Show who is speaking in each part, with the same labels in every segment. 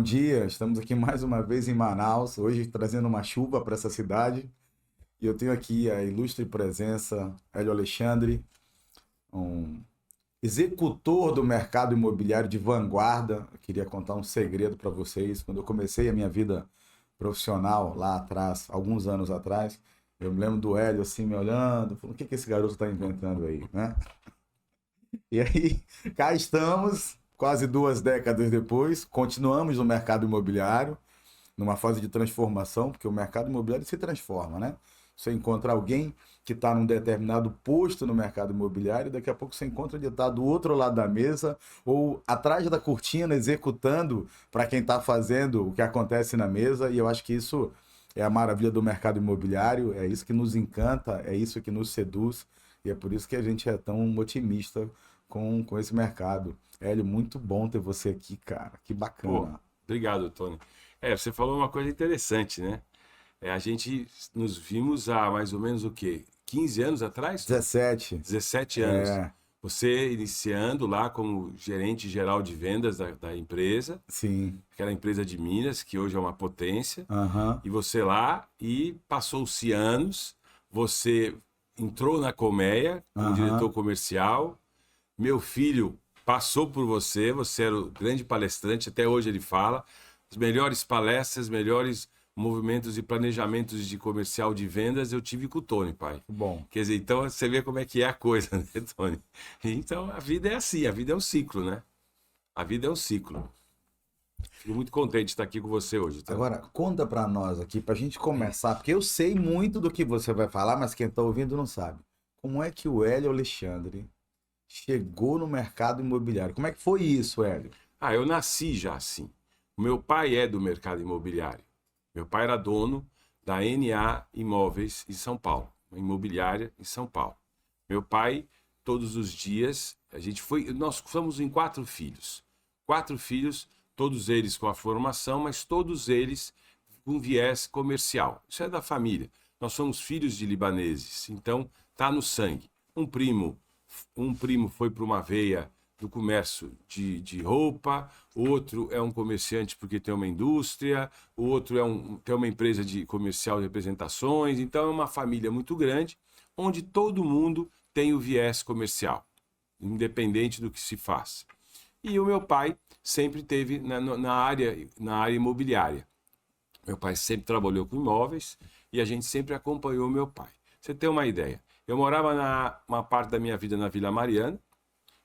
Speaker 1: dia. Estamos aqui mais uma vez em Manaus, hoje trazendo uma chuva para essa cidade. E eu tenho aqui a ilustre presença, Hélio Alexandre, um executor do mercado imobiliário de vanguarda. Eu queria contar um segredo para vocês. Quando eu comecei a minha vida profissional lá atrás, alguns anos atrás, eu me lembro do Hélio assim me olhando, falando, o que que esse garoto está inventando aí, né? E aí, cá estamos, quase 2 décadas depois, continuamos no mercado imobiliário, numa fase de transformação, porque o mercado imobiliário se transforma, né? Você encontra alguém que está num determinado posto no mercado imobiliário, e daqui a pouco você encontra ele está do outro lado da mesa ou atrás da cortina executando para quem está fazendo o que acontece na mesa, e eu acho que isso é a maravilha do mercado imobiliário, é isso que nos encanta, é isso que nos seduz, e é por isso que a gente é tão otimista com esse mercado. Hélio, muito bom ter você aqui, cara. Que
Speaker 2: Pô,
Speaker 1: bacana.
Speaker 2: obrigado, Tony. Você falou uma coisa interessante, né? A gente nos vimos há mais ou menos o quê? 15 anos atrás, Tony?
Speaker 1: 17.
Speaker 2: 17 anos.
Speaker 1: É,
Speaker 2: Você iniciando lá como gerente geral de vendas da empresa,
Speaker 1: sim.
Speaker 2: aquela empresa de Minas, que hoje é uma potência,
Speaker 1: Aham.
Speaker 2: e você lá, e passou-se anos, você entrou na Colmeia como diretor
Speaker 1: Aham.
Speaker 2: comercial. Meu filho passou por você, você era o grande palestrante, até hoje ele fala. As melhores palestras, melhores movimentos e planejamentos de comercial de vendas eu tive com o Tony, pai.
Speaker 1: Bom.
Speaker 2: Quer dizer, então você vê como é que é a coisa, né, Tony? Então a vida é assim, a vida é um ciclo, né? A vida é um ciclo. Fico muito contente de estar aqui com você hoje, Tony.
Speaker 1: Agora, conta pra nós aqui, pra gente começar, porque eu sei muito do que você vai falar, mas quem tá ouvindo não sabe. Como é que o Hélio Alexandre chegou no mercado imobiliário? Como é que foi isso, Hélio?
Speaker 2: Eu nasci já assim. O meu pai é do mercado imobiliário. Meu pai era dono da NA Imóveis em São Paulo, uma imobiliária em São Paulo. Meu pai, todos os dias, nós somos em 4 filhos. 4 filhos, todos eles com a formação, mas todos eles com viés comercial. Isso é da família. Nós somos filhos de libaneses, então tá no sangue. Um primo foi para uma veia do comércio de roupa, outro é um comerciante porque tem uma indústria, o outro tem uma empresa de comercial de representações, então é uma família muito grande, onde todo mundo tem o viés comercial, independente do que se faz. E o meu pai sempre teve na área imobiliária. Meu pai sempre trabalhou com imóveis e a gente sempre acompanhou meu pai. Você tem uma ideia? Eu morava uma parte da minha vida na Vila Mariana,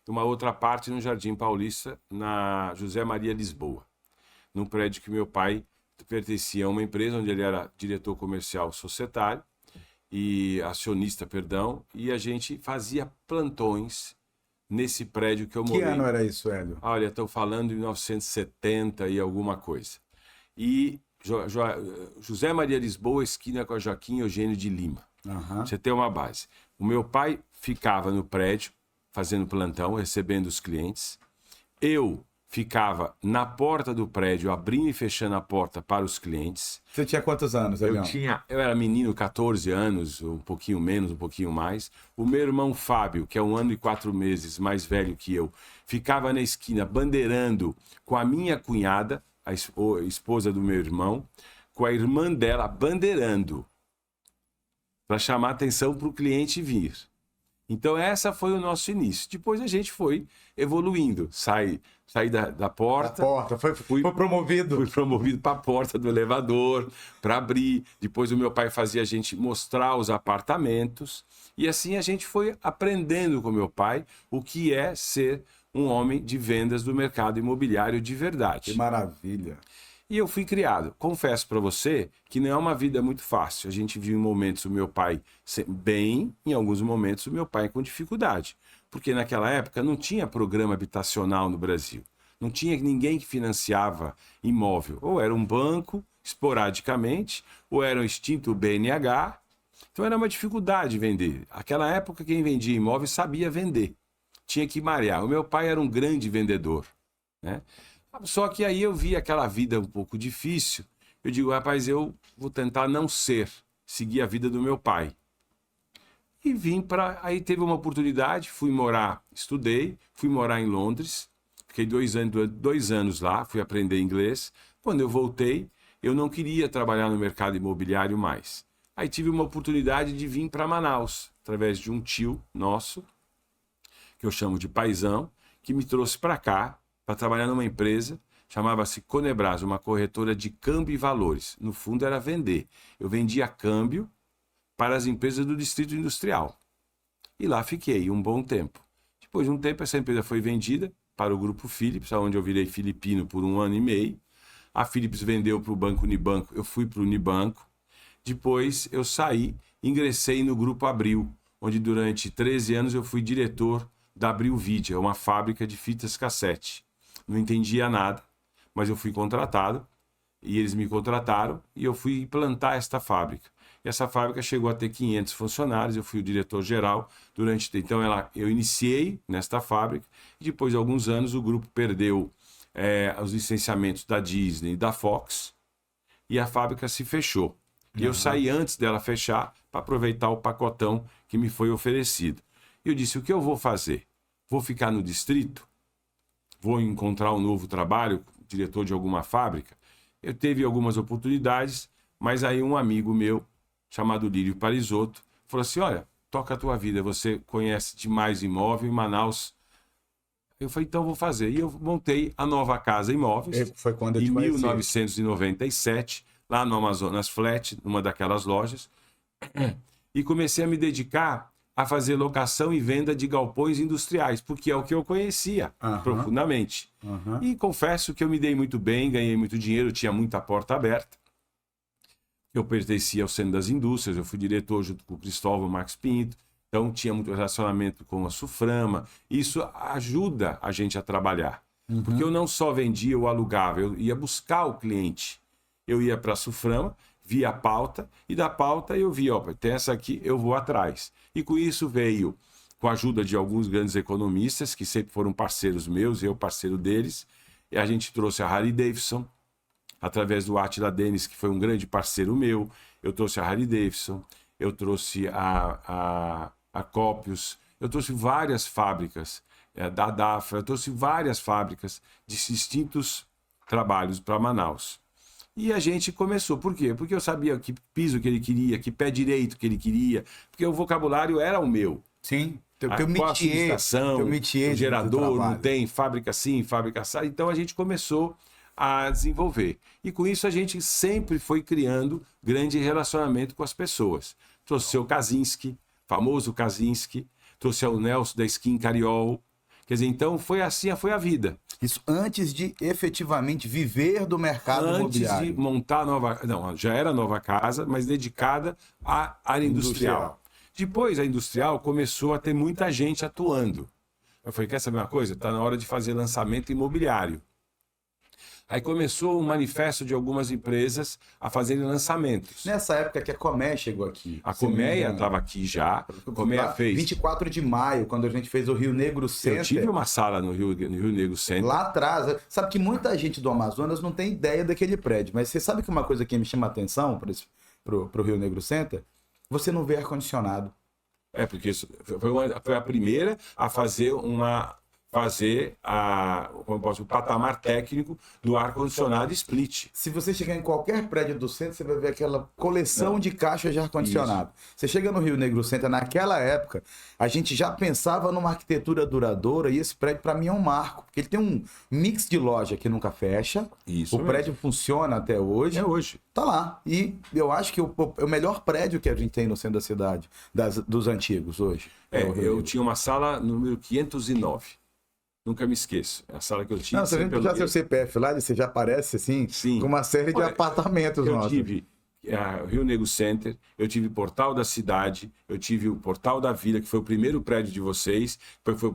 Speaker 2: uma outra parte no Jardim Paulista, na José Maria Lisboa, num prédio que meu pai pertencia a uma empresa onde ele era diretor comercial societário e acionista, perdão, e a gente fazia plantões nesse prédio que eu
Speaker 1: Que ano
Speaker 2: morei.
Speaker 1: era isso, Hélio?
Speaker 2: Olha, estou falando de 1970 e alguma coisa. E José Maria Lisboa, esquina com a Joaquim Eugênio de Lima.
Speaker 1: Aham.
Speaker 2: Você tem uma base. O meu pai ficava no prédio, fazendo plantão, recebendo os clientes. Eu ficava na porta do prédio, abrindo e fechando a porta para os clientes.
Speaker 1: Você tinha quantos anos, Hélio?
Speaker 2: Eu era menino, 14 anos, um pouquinho menos, um pouquinho mais. O meu irmão Fábio, que é 1 ano e 4 meses mais velho que eu, ficava na esquina bandeirando com a minha cunhada, a esposa do meu irmão, com a irmã dela bandeirando, para chamar atenção para o cliente vir. Então, essa foi o nosso início. Depois a gente foi evoluindo. Saí da porta.
Speaker 1: Da porta, foi promovido.
Speaker 2: Fui promovido para a porta do elevador, para abrir. Depois o meu pai fazia a gente mostrar os apartamentos. E assim a gente foi aprendendo com meu pai o que é ser um homem de vendas do mercado imobiliário de
Speaker 1: Que
Speaker 2: verdade.
Speaker 1: maravilha.
Speaker 2: E eu fui criado. Confesso para você que não é uma vida muito fácil. A gente viu em momentos o meu pai bem, em alguns momentos o meu pai com dificuldade. Porque naquela época não tinha programa habitacional no Brasil. Não tinha ninguém que financiava imóvel. Ou era um banco, esporadicamente, ou era um extinto BNH. Então era uma dificuldade vender. Naquela época quem vendia imóvel sabia vender. Tinha que marear. O meu pai era um grande vendedor, né? Só que aí eu vi aquela vida um pouco difícil. Eu digo, rapaz, eu vou tentar não seguir a vida do meu pai. E vim para. Aí teve uma oportunidade, estudei, fui morar em Londres. Fiquei 2 anos lá, fui aprender inglês. Quando eu voltei, eu não queria trabalhar no mercado imobiliário mais. Aí tive uma oportunidade de vir para Manaus, através de um tio nosso, que eu chamo de paizão, que me trouxe para cá para trabalhar numa empresa, chamava-se Conebras, uma corretora de câmbio e valores. No fundo era vender. Eu vendia câmbio para as empresas do Distrito Industrial. E lá fiquei um bom tempo. Depois de um tempo, essa empresa foi vendida para o Grupo Philips, onde eu virei filipino por 1 ano e meio. A Philips vendeu para o Banco Unibanco, eu fui para o Unibanco. Depois eu saí, ingressei no Grupo Abril, onde durante 13 anos eu fui diretor da Abril Video, uma fábrica de fitas cassete. Não entendia nada, mas eu fui contratado, e eles me contrataram, e eu fui implantar esta fábrica. E essa fábrica chegou a ter 500 funcionários, eu fui o diretor-geral. Então eu iniciei nesta fábrica, e depois de alguns anos o grupo perdeu os licenciamentos da Disney e da Fox, e a fábrica se fechou. E eu saí antes dela fechar para aproveitar o pacotão que me foi oferecido. E eu disse, o que eu vou fazer? Vou ficar no distrito? Vou encontrar um novo trabalho, diretor de alguma fábrica? Eu teve algumas oportunidades, mas aí um amigo meu, chamado Lírio Parisotto, falou assim, olha, toca a tua vida, você conhece demais imóvel em Manaus. Eu falei, então vou fazer. E eu montei a Nova Casa Imóveis,
Speaker 1: Foi quando eu
Speaker 2: em
Speaker 1: te conheci.
Speaker 2: 1997, lá no Amazonas Flat, numa daquelas lojas, e comecei a me dedicar a fazer locação e venda de galpões industriais, porque é o que eu conhecia profundamente. E confesso que eu me dei muito bem, ganhei muito dinheiro, tinha muita porta aberta. Eu pertencia ao Centro das Indústrias, eu fui diretor junto com o Cristóvão Marques Pinto, então tinha muito relacionamento com a Suframa. Isso ajuda a gente a trabalhar, porque eu não só vendia, eu alugava, eu ia buscar o cliente. Eu ia para a Suframa, via a pauta, e da pauta eu via, tem essa aqui, eu vou atrás. E com isso veio, com a ajuda de alguns grandes economistas, que sempre foram parceiros meus, eu parceiro deles, e a gente trouxe a Harley Davidson, através do Attila Dennis, que foi um grande parceiro meu, eu trouxe a Harley Davidson, eu trouxe a Copius, eu trouxe várias fábricas, da Dafra, eu trouxe várias fábricas de distintos trabalhos para Manaus. E a gente começou. Por quê? Porque eu sabia que piso que ele queria, que pé direito que ele queria, porque o vocabulário era o meu.
Speaker 1: Sim. Teu
Speaker 2: Qual a subestação,
Speaker 1: métier
Speaker 2: o gerador, não tem, fábrica assim, fábrica assim. Então a gente começou a desenvolver. E com isso a gente sempre foi criando grande relacionamento com as pessoas. Trouxe o seu Kaczynski, famoso Kaczynski, trouxe o Nelson da Skin Cariol. Quer dizer, então foi assim, foi a vida.
Speaker 1: Isso antes de efetivamente viver do mercado imobiliário.
Speaker 2: Antes de montar a nova... Não, já era nova casa, mas dedicada à área industrial. Depois a industrial começou a ter muita gente atuando. Eu falei, quer saber uma coisa? Está na hora de fazer lançamento imobiliário. Aí começou um manifesto de algumas empresas a fazerem lançamentos.
Speaker 1: Nessa época que a Coméia chegou aqui.
Speaker 2: A Coméia estava aqui já. A Coméia fez.
Speaker 1: 24 de maio, quando a gente fez o Rio Negro Center.
Speaker 2: Eu tive uma sala no Rio Negro Center.
Speaker 1: Lá atrás. Sabe que muita gente do Amazonas não tem ideia daquele prédio. Mas você sabe que uma coisa que me chama a atenção para o Rio Negro Center? Você não vê ar-condicionado.
Speaker 2: Porque isso foi a primeira a fazer o patamar técnico do ar-condicionado split.
Speaker 1: Se você chegar em qualquer prédio do centro, você vai ver aquela coleção de caixas de ar-condicionado. Você chega no Rio Negro Center, naquela época, a gente já pensava numa arquitetura duradoura, e esse prédio para mim é um marco, porque ele tem um mix de loja que nunca fecha.
Speaker 2: Isso
Speaker 1: o prédio funciona até hoje.
Speaker 2: É hoje.
Speaker 1: Tá lá. E eu acho que é o melhor prédio que a gente tem no centro da cidade, dos antigos hoje.
Speaker 2: Eu tinha uma sala número 509. Nunca me esqueço. É a sala que eu tive.
Speaker 1: Não, você vem já seu CPF lá, você já aparece assim,
Speaker 2: sim,
Speaker 1: com uma série de apartamentos
Speaker 2: eu
Speaker 1: nossos.
Speaker 2: Tive o Rio Negro Center, eu tive o Portal da Cidade, eu tive o Portal da Vila, que foi o primeiro prédio de vocês,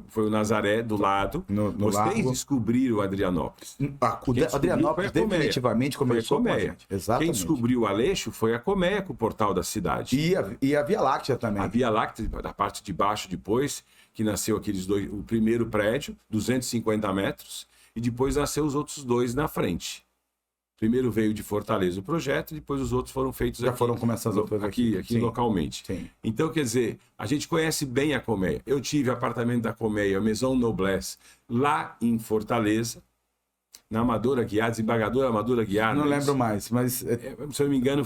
Speaker 2: foi o Nazaré, do lado. Vocês
Speaker 1: Largo.
Speaker 2: Descobriram o Adrianópolis.
Speaker 1: O Adrianópolis definitivamente começou com a gente. Exatamente.
Speaker 2: Quem descobriu o Aleixo foi a Coméia com o Portal da Cidade.
Speaker 1: E a Via Láctea também.
Speaker 2: A Via Láctea, da parte de baixo depois, que nasceu aqueles dois, o primeiro prédio, 250 metros, e depois nasceu os outros dois na frente. Primeiro veio de Fortaleza o projeto, depois os outros foram feitos
Speaker 1: Já foram começando
Speaker 2: aqui
Speaker 1: Sim.
Speaker 2: localmente.
Speaker 1: Sim.
Speaker 2: Então, quer dizer, a gente conhece bem a colmeia. Eu tive apartamento da colmeia, Maison Noblesse, lá em Fortaleza, na Amadora Guiar, desembargadora Amadora Guiar.
Speaker 1: Não lembro mais, mas...
Speaker 2: Se eu não me engano,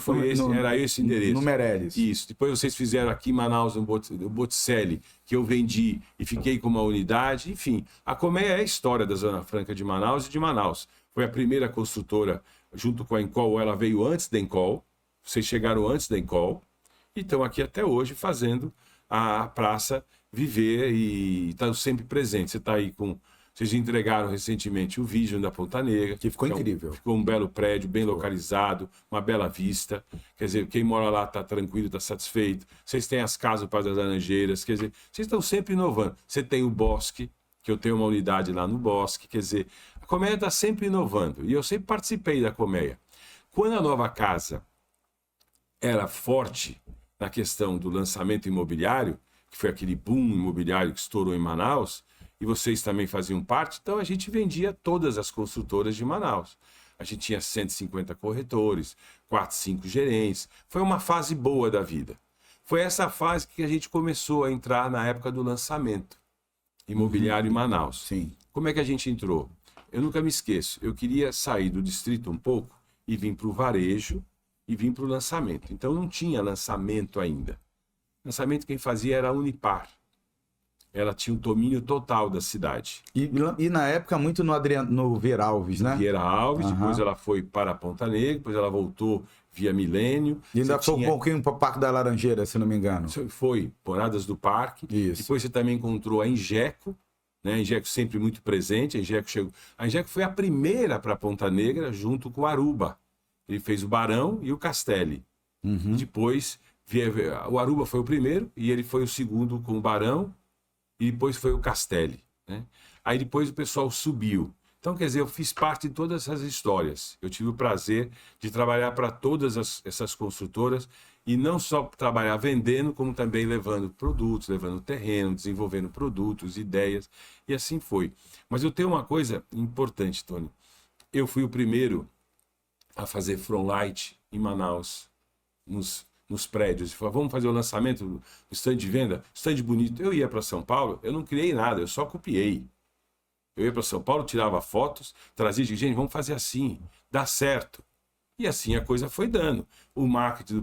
Speaker 2: era esse endereço.
Speaker 1: No Meireles.
Speaker 2: Isso. Depois vocês fizeram aqui em Manaus, no Botticelli, que eu vendi e fiquei com uma unidade. Enfim, a colmeia é a história da Zona Franca de Manaus e de Manaus. Foi a primeira construtora, junto com a Encol, ela veio antes da Encol. Vocês chegaram antes da Encol. E estão aqui até hoje fazendo a praça viver e estão sempre presentes. Você está aí com... Vocês entregaram recentemente o Vision da Ponta Negra.
Speaker 1: Que ficou incrível.
Speaker 2: Ficou um belo prédio, bem localizado, uma bela vista. Quer dizer, quem mora lá está tranquilo, está satisfeito. Vocês têm as casas para as laranjeiras. Quer dizer, vocês estão sempre inovando. Você tem o Bosque, que eu tenho uma unidade lá no Bosque. Quer dizer, a colmeia está sempre inovando. E eu sempre participei da colmeia. Quando a nova casa era forte na questão do lançamento imobiliário, que foi aquele boom imobiliário que estourou em Manaus, e vocês também faziam parte, então a gente vendia todas as construtoras de Manaus. A gente tinha 150 corretores, 4, 5 gerentes. Foi uma fase boa da vida. Foi essa fase que a gente começou a entrar na época do lançamento imobiliário em Manaus.
Speaker 1: Sim.
Speaker 2: Como é que a gente entrou? Eu nunca me esqueço. Eu queria sair do distrito um pouco e vir para o varejo e vir para o lançamento. Então não tinha lançamento ainda. Lançamento quem fazia era a Unipar. Ela tinha um domínio total da cidade.
Speaker 1: E na época muito no Vieira Alves, né?
Speaker 2: Vieira Alves, depois ela foi para a Ponta Negra, depois ela voltou via Milênio.
Speaker 1: E ainda foi um pouquinho para o Parque da Laranjeira, se não me engano.
Speaker 2: Foi, Moradas do Parque.
Speaker 1: Isso.
Speaker 2: Depois você também encontrou a Ingeco, né? A Ingeco sempre muito presente. A Ingeco foi a primeira para a Ponta Negra, junto com o Aruba. Ele fez o Barão e o Castelli. Depois, o Aruba foi o primeiro e ele foi o segundo com o Barão. E depois foi o Castelli, né? Aí depois o pessoal subiu. Então, quer dizer, eu fiz parte de todas essas histórias. Eu tive o prazer de trabalhar para todas essas construtoras e não só trabalhar vendendo, como também levando produtos, levando terreno, desenvolvendo produtos, ideias, e assim foi. Mas eu tenho uma coisa importante, Tony. Eu fui o primeiro a fazer front light em Manaus, nos prédios, e falava, vamos fazer o lançamento do stand de venda, stand bonito. Eu ia para São Paulo, eu não criei nada, eu só copiei. Eu ia para São Paulo, tirava fotos, trazia de gente, vamos fazer assim, dá certo. E assim a coisa foi dando. O marketing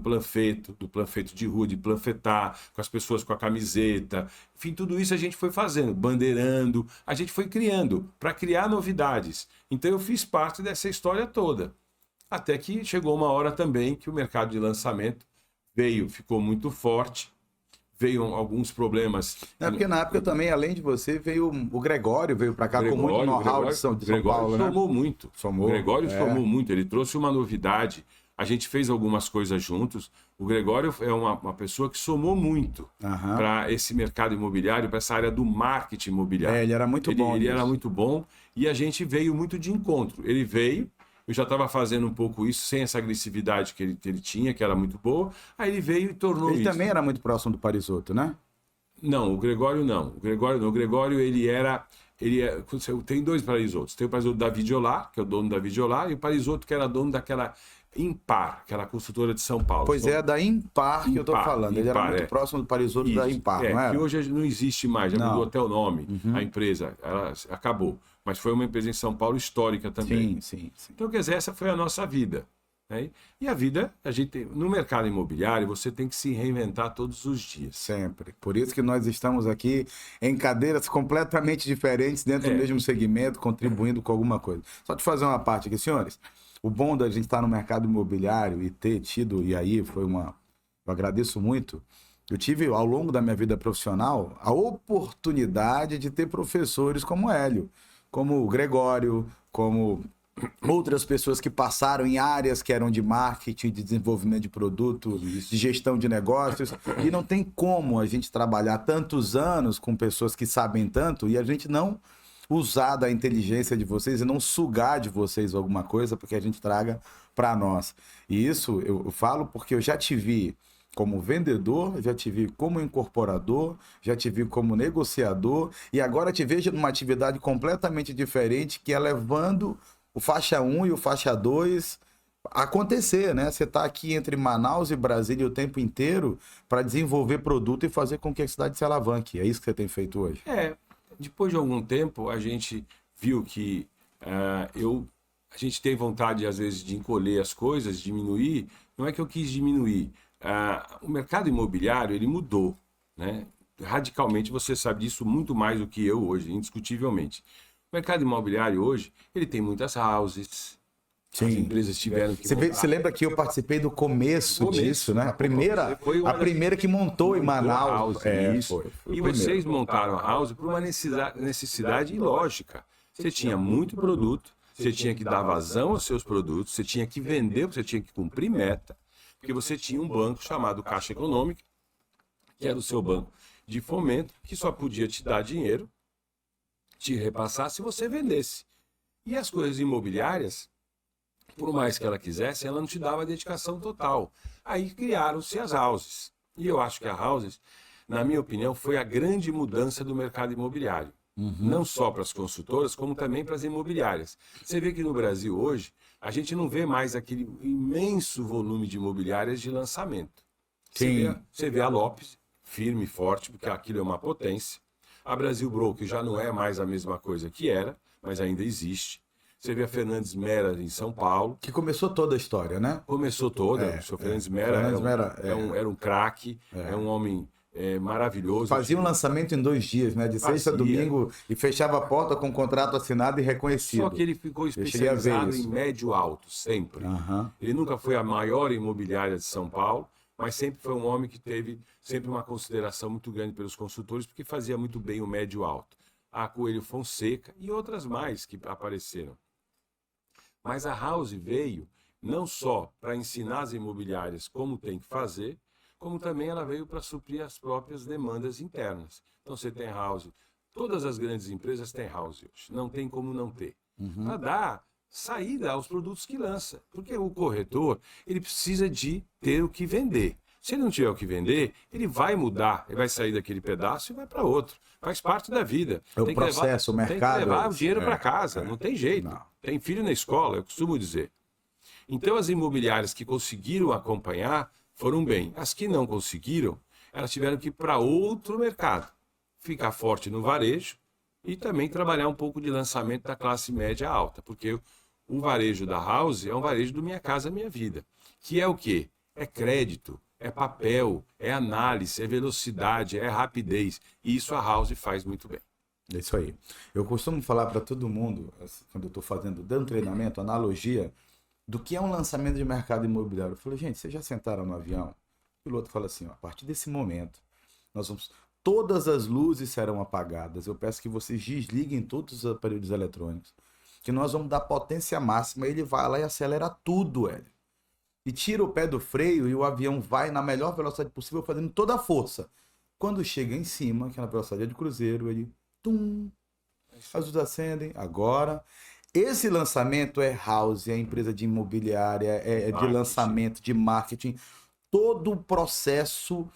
Speaker 2: do panfleto de rua, de panfletar, com as pessoas com a camiseta, enfim, tudo isso a gente foi fazendo, bandeirando, a gente foi criando, para criar novidades. Então eu fiz parte dessa história toda. Até que chegou uma hora também que o mercado de lançamento ficou muito forte, veio alguns problemas.
Speaker 1: Porque na época também, além de você, veio o Gregório, veio para cá com muito know-how de São Paulo, né?
Speaker 2: Somou muito. O Gregório somou muito, ele trouxe uma novidade. A gente fez algumas coisas juntos. O Gregório é uma pessoa que somou muito para esse mercado imobiliário, para essa área do marketing imobiliário.
Speaker 1: Ele era muito bom.
Speaker 2: Ele era muito bom e a gente veio muito de encontro. Ele veio. Eu já estava fazendo um pouco isso, sem essa agressividade que ele tinha, que era muito boa. Aí ele veio e tornou isso.
Speaker 1: Ele também era muito próximo do Parisotto, né?
Speaker 2: Não, o Gregório não. O Gregório, ele tem dois Parisottos. Tem o Parisotto da Vidiolá, que é o dono da Vidiolá, e o Parisotto que era dono daquela Impar, aquela construtora de São Paulo.
Speaker 1: Pois é, da Impar que eu estou falando. Ele era muito próximo do Parisotto da Impar, não era?
Speaker 2: Que hoje não existe mais, já mudou até o nome, a empresa, ela acabou. Mas foi uma empresa em São Paulo histórica também.
Speaker 1: Sim.
Speaker 2: Então, quer dizer, essa foi a nossa vida. Né? E a vida, no mercado imobiliário, você tem que se reinventar todos os dias.
Speaker 1: Sempre. Por isso que nós estamos aqui em cadeiras completamente diferentes, dentro do mesmo segmento, contribuindo com alguma coisa. Só te fazer uma parte aqui, senhores. O bom da gente estar no mercado imobiliário e ter tido, e aí foi eu agradeço muito. Eu tive, ao longo da minha vida profissional, a oportunidade de ter professores como Hélio, como o Gregório, como outras pessoas que passaram em áreas que eram de marketing, de desenvolvimento de produto, de gestão de negócios. E não tem como a gente trabalhar tantos anos com pessoas que sabem tanto e a gente não usar da inteligência de vocês e não sugar de vocês alguma coisa porque a gente traga para nós. E isso eu falo porque eu já te vi como vendedor, já te vi como incorporador, já te vi como negociador e agora te vejo numa atividade completamente diferente que é levando o faixa 1 e o faixa 2 acontecer, né? Você está aqui entre Manaus e Brasília o tempo inteiro para desenvolver produto e fazer com que a cidade se alavanque. É isso que você tem feito hoje?
Speaker 2: Depois de algum tempo, a gente viu que a gente tem vontade, às vezes, de encolher as coisas, diminuir. Não é que eu quis diminuir. O mercado imobiliário, ele mudou, né? Radicalmente, você sabe disso muito mais do que eu hoje, indiscutivelmente. O mercado imobiliário hoje, ele tem muitas houses.
Speaker 1: Sim.
Speaker 2: As empresas tiveram que montar.
Speaker 1: Você lembra que eu participei do começo disso, né? A primeira que montou em Manaus.
Speaker 2: Foi e vocês montaram a house por uma necessidade ilógica. Você tinha muito produto, você tinha que dar vazão aos seus produtos, você tinha que vender, você tinha que cumprir meta, porque você tinha um banco chamado Caixa Econômica, que era o seu banco de fomento, que só podia te dar dinheiro, te repassar se você vendesse. E as coisas imobiliárias, por mais que ela quisesse, ela não te dava dedicação total. Aí criaram-se as houses. E eu acho que a houses, na minha opinião, foi a grande mudança do mercado imobiliário. Não só para as consultoras, como também para as imobiliárias. Você vê que no Brasil hoje, a gente não vê mais aquele imenso volume de imobiliárias de lançamento. Você vê a Lopes, firme e forte, porque aquilo é uma potência. A Brasil Broker já não é mais a mesma coisa que era, mas ainda existe. Você vê a Fernandes Mera em São Paulo.
Speaker 1: Que começou toda a história, né?
Speaker 2: Começou toda. O senhor Fernandes Mera era um craque, é um homem maravilhoso.
Speaker 1: Fazia um lançamento em 2 dias, né? De sexta a domingo, e fechava a porta com contrato assinado e reconhecido.
Speaker 2: Só que ele ficou especializado em médio alto, sempre. Ele nunca foi a maior imobiliária de São Paulo, mas sempre foi um homem que teve sempre uma consideração muito grande pelos consultores, porque fazia muito bem o médio alto. A Coelho Fonseca e outras mais que apareceram. Mas a House veio não só para ensinar as imobiliárias como tem que fazer, como também ela veio para suprir as próprias demandas internas. Então você tem House, todas as grandes empresas têm House hoje, não tem como não ter. Para dar saída aos produtos que lança, porque o corretor ele precisa de ter o que vender. Se ele não tiver o que vender, ele vai mudar, ele vai sair daquele pedaço e vai para outro. Faz parte da vida.
Speaker 1: É o processo, o mercado.
Speaker 2: Tem que levar o dinheiro para casa, não tem jeito.
Speaker 1: Não.
Speaker 2: Tem filho na escola, eu costumo dizer. Então as imobiliárias que conseguiram acompanhar foram bem. As que não conseguiram, elas tiveram que ir para outro mercado. Ficar forte no varejo e também trabalhar um pouco de lançamento da classe média alta. Porque o varejo da House é um varejo do Minha Casa Minha Vida. Que é o quê? É crédito, é papel, é análise, é velocidade, é rapidez. E isso a House faz muito bem.
Speaker 1: É isso aí. Eu costumo falar para todo mundo, quando eu estou dando treinamento, analogia, do que é um lançamento de mercado imobiliário. Eu falei, gente, vocês já sentaram no avião? O piloto fala assim, ó, a partir desse momento, todas as luzes serão apagadas. Eu peço que vocês desliguem todos os aparelhos eletrônicos, que nós vamos dar potência máxima, ele vai lá e acelera tudo, Hélio. E tira o pé do freio e o avião vai na melhor velocidade possível, fazendo toda a força. Quando chega em cima, que é na velocidade de cruzeiro, ele... Tum, as luzes acendem. Agora, esse lançamento é House, é empresa de imobiliária, é de lançamento, de marketing. Todo o processo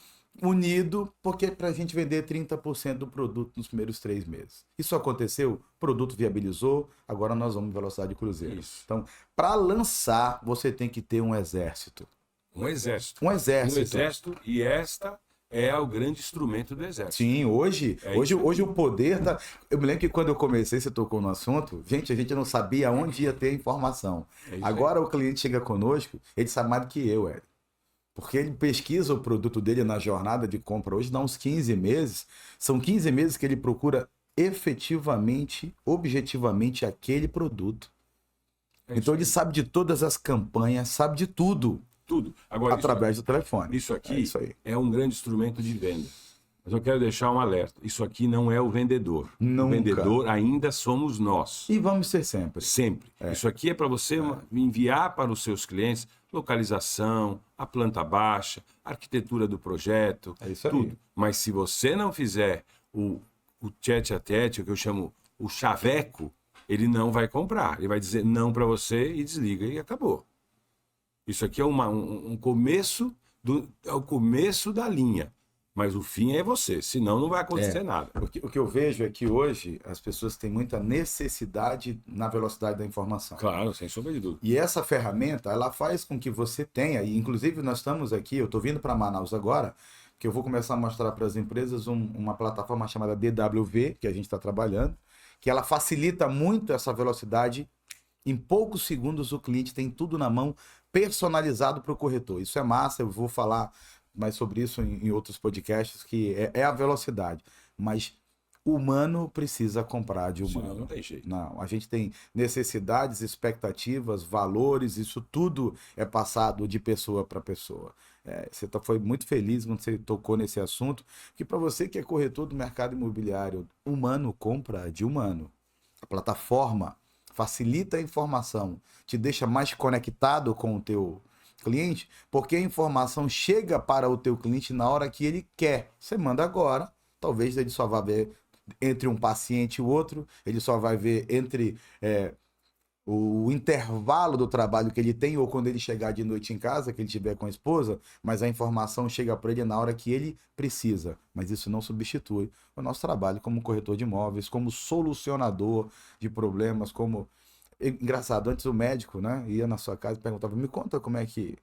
Speaker 1: unido, porque é para a gente vender 30% do produto nos primeiros 3 meses. Isso aconteceu, o produto viabilizou, agora nós vamos em velocidade de cruzeiro.
Speaker 2: Isso.
Speaker 1: Então, para lançar, você tem que ter um exército.
Speaker 2: Um exército.
Speaker 1: Um exército.
Speaker 2: Um exército, e esta é o grande instrumento do exército.
Speaker 1: Sim, hoje o poder tá... Eu me lembro que quando eu comecei, você tocou no assunto, a gente não sabia onde ia ter informação. Agora o cliente chega conosco, ele sabe mais do que eu, Hélio. Porque ele pesquisa o produto dele na jornada de compra hoje, dá uns 15 meses. São 15 meses que ele procura efetivamente, objetivamente, aquele produto. Então ele sabe de todas as campanhas, sabe de tudo.
Speaker 2: Tudo. Agora,
Speaker 1: através do telefone.
Speaker 2: Isso aqui é um grande instrumento de venda. Mas eu quero deixar um alerta. Isso aqui não é o vendedor.
Speaker 1: Nunca.
Speaker 2: O vendedor ainda somos nós.
Speaker 1: E vamos ser sempre.
Speaker 2: Sempre. Isso aqui é para você enviar para os seus clientes localização, a planta baixa, a arquitetura do projeto, tudo. Mas se você não fizer o tete-a-tete, o que eu chamo o chaveco, ele não vai comprar. Ele vai dizer não para você e desliga e acabou. Isso aqui é um começo é o começo da linha. Mas o fim é você, senão não vai acontecer nada.
Speaker 1: O que eu vejo é que hoje as pessoas têm muita necessidade na velocidade da informação.
Speaker 2: Claro, sem sombra de dúvida.
Speaker 1: E essa ferramenta, ela faz com que você tenha, e inclusive nós estamos aqui, eu estou vindo para Manaus agora, que eu vou começar a mostrar para as empresas uma plataforma chamada DWV, que a gente está trabalhando, que ela facilita muito essa velocidade. Em poucos segundos o cliente tem tudo na mão, personalizado para o corretor. Isso é massa, eu vou falar mais sobre isso em outros podcasts, que é a velocidade. Mas o humano precisa comprar de humano.
Speaker 2: Senão não tem jeito.
Speaker 1: Não, a gente tem necessidades, expectativas, valores, isso tudo é passado de pessoa para pessoa. Você foi muito feliz quando você tocou nesse assunto, que para você que é corretor do mercado imobiliário, humano compra de humano. A plataforma facilita a informação, te deixa mais conectado com o teu cliente, porque a informação chega para o teu cliente na hora que ele quer. Você manda agora, talvez ele só vá ver entre um paciente e o outro, ele só vai ver entre o intervalo do trabalho que ele tem ou quando ele chegar de noite em casa, que ele estiver com a esposa, mas a informação chega para ele na hora que ele precisa. Mas isso não substitui o nosso trabalho como corretor de imóveis, como solucionador de problemas, como... Engraçado, antes o médico, né, ia na sua casa e perguntava, me conta como é que...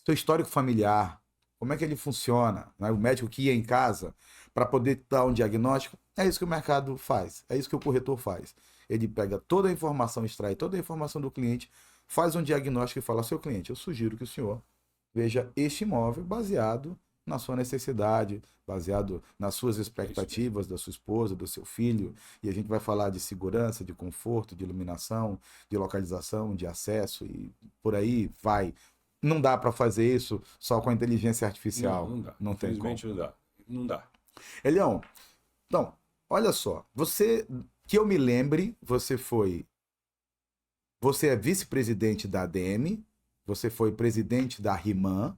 Speaker 1: Seu histórico familiar, como é que ele funciona, né? O médico que ia em casa para poder dar um diagnóstico, é isso que o mercado faz, é isso que o corretor faz. Ele pega toda a informação, extrai toda a informação do cliente, faz um diagnóstico e fala, seu cliente, eu sugiro que o senhor veja este imóvel baseado na sua necessidade, baseado nas suas expectativas da sua esposa, do seu filho, e a gente vai falar de segurança, de conforto, de iluminação, de localização, de acesso e por aí vai. Não dá para fazer isso só com a inteligência artificial.
Speaker 2: Não dá.
Speaker 1: Não tem como.
Speaker 2: Infelizmente não dá. Não dá.
Speaker 1: Elião, então, olha só, você, que eu me lembre, você é vice-presidente da ADM, você foi presidente da RIMAN,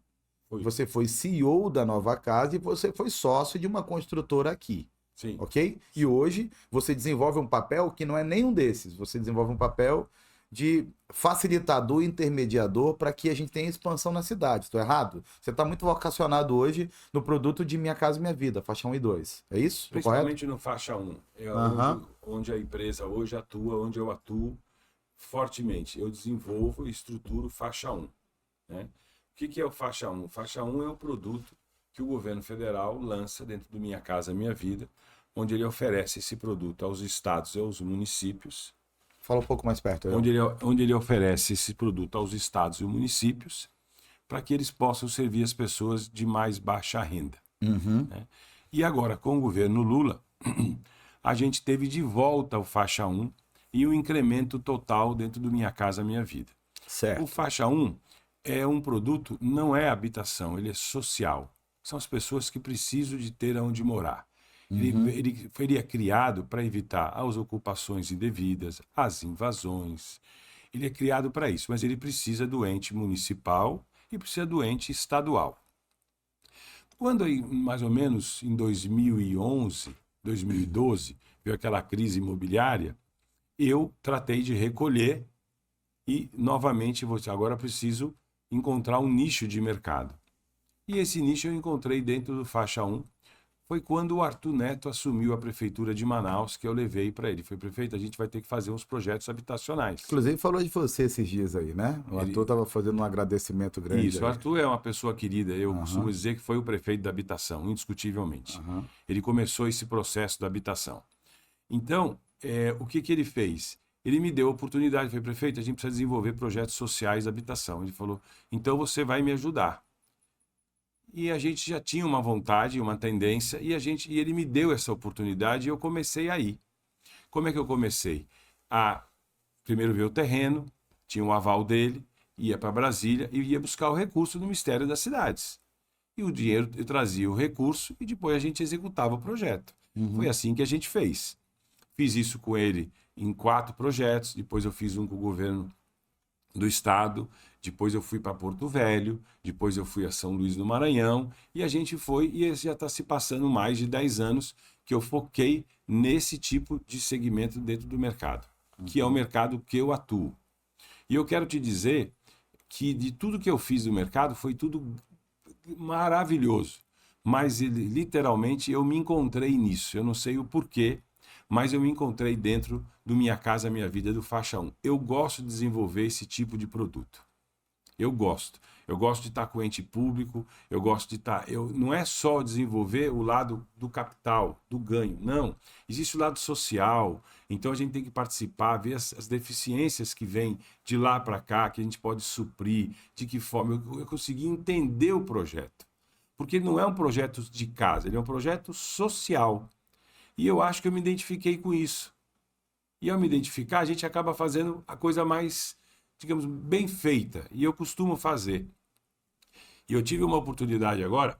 Speaker 1: você foi CEO da Nova Casa e você foi sócio de uma construtora aqui.
Speaker 2: Sim.
Speaker 1: Ok? E hoje você desenvolve um papel que não é nenhum desses. Você desenvolve um papel de facilitador, intermediador para que a gente tenha expansão na cidade. Estou errado? Você está muito vocacionado hoje no produto de Minha Casa Minha Vida, faixa 1 e 2. É isso?
Speaker 2: Principalmente no faixa 1. Onde a empresa hoje atua, onde eu atuo fortemente. Eu desenvolvo e estruturo faixa 1. Né? O que é o faixa 1? O faixa 1 é o produto que o governo federal lança dentro do Minha Casa Minha Vida, onde ele oferece esse produto aos estados e aos municípios.
Speaker 1: Fala um pouco mais perto.
Speaker 2: Onde ele oferece esse produto aos estados e municípios para que eles possam servir as pessoas de mais baixa renda. Né? E agora, com o governo Lula, a gente teve de volta o faixa 1 e o incremento total dentro do Minha Casa Minha Vida.
Speaker 1: Certo.
Speaker 2: O faixa 1 é um produto, não é habitação, ele é social. São as pessoas que precisam de ter onde morar. Ele é criado para evitar as ocupações indevidas, as invasões. Ele é criado para isso, mas ele precisa do ente municipal e precisa do ente estadual. Quando, mais ou menos em 2011, 2012, veio aquela crise imobiliária, eu tratei de recolher e, novamente, agora preciso encontrar um nicho de mercado. E esse nicho eu encontrei dentro do faixa 1. Foi quando o Arthur Neto assumiu a prefeitura de Manaus, que eu levei para ele. Foi, prefeito, a gente vai ter que fazer uns projetos habitacionais.
Speaker 1: Inclusive falou de você esses dias aí, né? O Arthur estava fazendo um agradecimento grande.
Speaker 2: Isso, o Arthur é uma pessoa querida. Eu costumo dizer que foi o prefeito da habitação, indiscutivelmente. Ele começou esse processo da habitação. Então, o que ele fez? Ele me deu a oportunidade, foi prefeito, a gente precisa desenvolver projetos sociais de habitação. Ele falou, então você vai me ajudar. E a gente já tinha uma vontade, uma tendência, e ele me deu essa oportunidade e eu comecei aí. Como é que eu comecei? Primeiro ver o terreno, tinha um aval dele, ia para Brasília e ia buscar o recurso do Ministério das Cidades. E o dinheiro, eu trazia o recurso e depois a gente executava o projeto. Foi assim que a gente fez. Fiz isso com ele em 4 projetos, depois eu fiz um com o governo do estado, depois eu fui para Porto Velho, depois eu fui a São Luís do Maranhão, e a gente foi, e já está se passando mais de 10 anos que eu foquei nesse tipo de segmento dentro do mercado, que é o mercado que eu atuo. E eu quero te dizer que de tudo que eu fiz no mercado foi tudo maravilhoso, mas literalmente eu me encontrei nisso. Eu não sei o porquê, mas eu me encontrei dentro do Minha Casa Minha Vida do Faixa 1. Eu gosto de desenvolver esse tipo de produto. Eu gosto. Eu gosto de estar com o ente público, eu gosto de estar. Não é só desenvolver o lado do capital, do ganho, não. Existe o lado social, então a gente tem que participar, ver as deficiências que vêm de lá para cá, que a gente pode suprir, de que forma. Eu consegui entender o projeto. Porque ele não é um projeto de casa, ele é um projeto social. E eu acho que eu me identifiquei com isso. E ao me identificar, a gente acaba fazendo a coisa mais, digamos, bem feita. E eu costumo fazer. E eu tive uma oportunidade agora,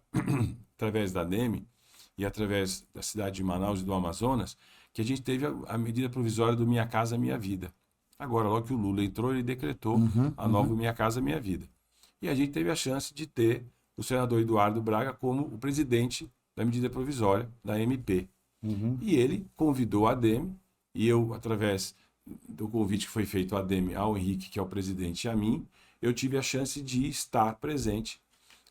Speaker 2: através da ADEME e através da cidade de Manaus e do Amazonas, que a gente teve a medida provisória do Minha Casa Minha Vida. Agora, logo que o Lula entrou, ele decretou a nova Minha Casa Minha Vida. E a gente teve a chance de ter o senador Eduardo Braga como o presidente da medida provisória da MP. E ele convidou a ADEME, e eu, através do convite que foi feito à ADEME, ao Henrique, que é o presidente, e a mim, eu tive a chance de estar presente.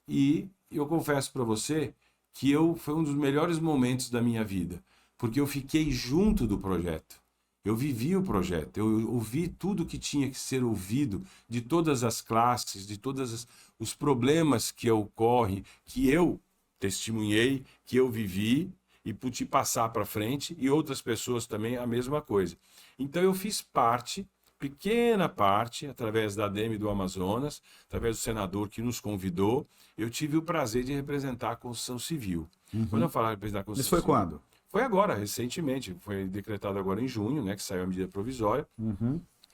Speaker 2: E eu confesso para você que foi um dos melhores momentos da minha vida, porque eu fiquei junto do projeto. Eu vivi o projeto, eu ouvi tudo que tinha que ser ouvido, de todas as classes, de todos os problemas que ocorrem, que eu testemunhei, que eu vivi e pude passar para frente, e outras pessoas também a mesma coisa. Então eu fiz parte, pequena parte, através da ADEME do Amazonas, através do senador que nos convidou, eu tive o prazer de representar a construção civil. Quando eu falar representar a construção
Speaker 1: Isso foi
Speaker 2: civil,
Speaker 1: quando?
Speaker 2: foi agora, recentemente, foi decretado agora em junho, né, que saiu a medida provisória,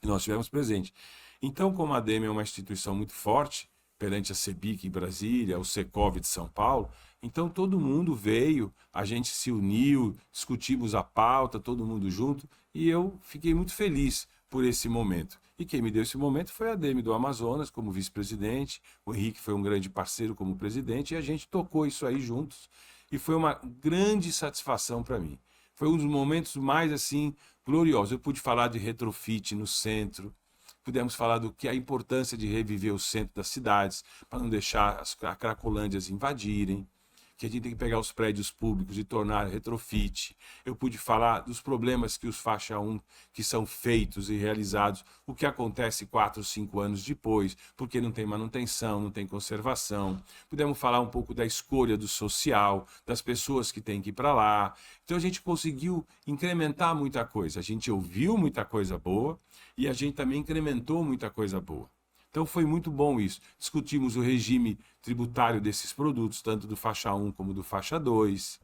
Speaker 2: e nós tivemos presente. Então, como a ADEME é uma instituição muito forte, perante a CEBIC em Brasília, o Secov de São Paulo, então todo mundo veio, a gente se uniu, discutimos a pauta, todo mundo junto, e eu fiquei muito feliz por esse momento. E quem me deu esse momento foi a ADEME do Amazonas, como vice-presidente, o Henrique foi um grande parceiro como presidente, e a gente tocou isso aí juntos, e foi uma grande satisfação para mim. Foi um dos momentos mais, assim, gloriosos. Eu pude falar de retrofit no centro, pudemos falar do que a importância de reviver o centro das cidades, para não deixar as cracolândias invadirem, que a gente tem que pegar os prédios públicos e tornar retrofit. Eu pude falar dos problemas que os faixa 1 que são feitos e realizados, o que acontece 4, 5 anos depois, porque não tem manutenção, não tem conservação. Pudemos falar um pouco da escolha do social, das pessoas que têm que ir para lá. Então a gente conseguiu incrementar muita coisa. A gente ouviu muita coisa boa e a gente também incrementou muita coisa boa. Então foi muito bom isso. Discutimos o regime tributário desses produtos, tanto do faixa 1 como do faixa 2.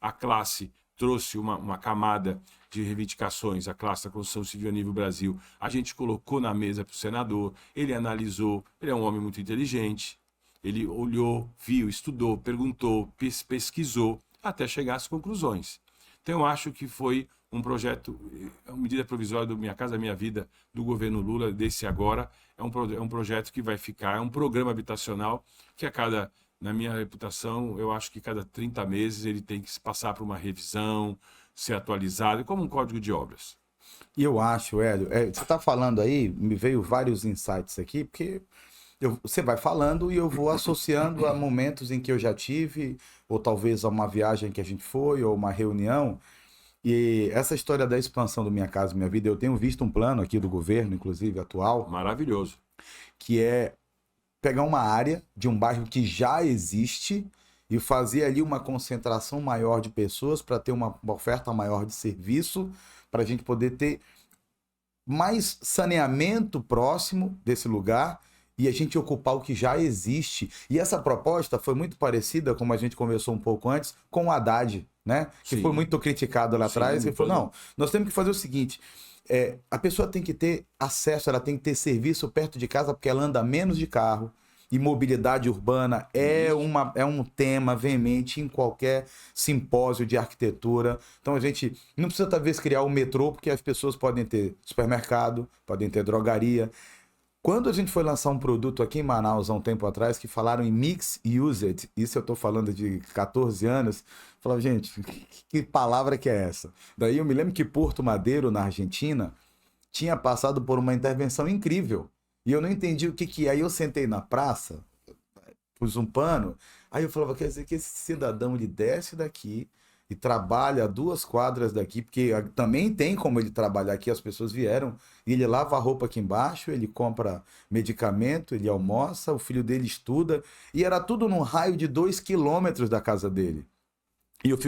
Speaker 2: A classe trouxe uma camada de reivindicações, a classe da construção civil a nível Brasil. A gente colocou na mesa para o senador, ele analisou, ele é um homem muito inteligente. Ele olhou, viu, estudou, perguntou, pesquisou, até chegar às conclusões. Então eu acho que foi um projeto, uma medida provisória do Minha Casa Minha Vida, do governo Lula, desse agora, é um projeto que vai ficar, é um programa habitacional que na minha reputação, eu acho que cada 30 meses ele tem que passar por uma revisão, ser atualizado, como um código de obras.
Speaker 1: E eu acho, Hélio, você está falando aí, me veio vários insights aqui, porque você vai falando e eu vou associando a momentos em que eu já tive, ou talvez a uma viagem que a gente foi, ou uma reunião. E essa história da expansão do Minha Casa Minha Vida, eu tenho visto um plano aqui do governo, inclusive atual,
Speaker 2: Maravilhoso.
Speaker 1: que é pegar uma área de um bairro que já existe e fazer ali uma concentração maior de pessoas para ter uma oferta maior de serviço, para a gente poder ter mais saneamento próximo desse lugar e a gente ocupar o que já existe. E essa proposta foi muito parecida, como a gente conversou um pouco antes, com o Haddad, né? Que
Speaker 2: Sim.
Speaker 1: foi muito criticado lá atrás. Ele falou, não, nós temos que fazer o seguinte, a pessoa tem que ter acesso, ela tem que ter serviço perto de casa, porque ela anda menos de carro. E mobilidade urbana é um tema veemente em qualquer simpósio de arquitetura. Então a gente não precisa talvez criar o metrô, porque as pessoas podem ter supermercado, podem ter drogaria. Quando a gente foi lançar um produto aqui em Manaus há um tempo atrás, que falaram em Mix Used, isso eu estou falando de 14 anos, eu falava, gente, que palavra que é essa? Daí eu me lembro que Porto Madeiro, na Argentina, tinha passado por uma intervenção incrível. E eu não entendi o que é. Aí eu sentei na praça, pus um pano. Aí eu falava, quer dizer que esse cidadão, ele desce daqui e trabalha a 2 quadras daqui, porque também tem como ele trabalhar aqui, as pessoas vieram, e ele lava a roupa aqui embaixo, ele compra medicamento, ele almoça, o filho dele estuda, e era tudo num raio de 2 quilômetros da casa dele. E eu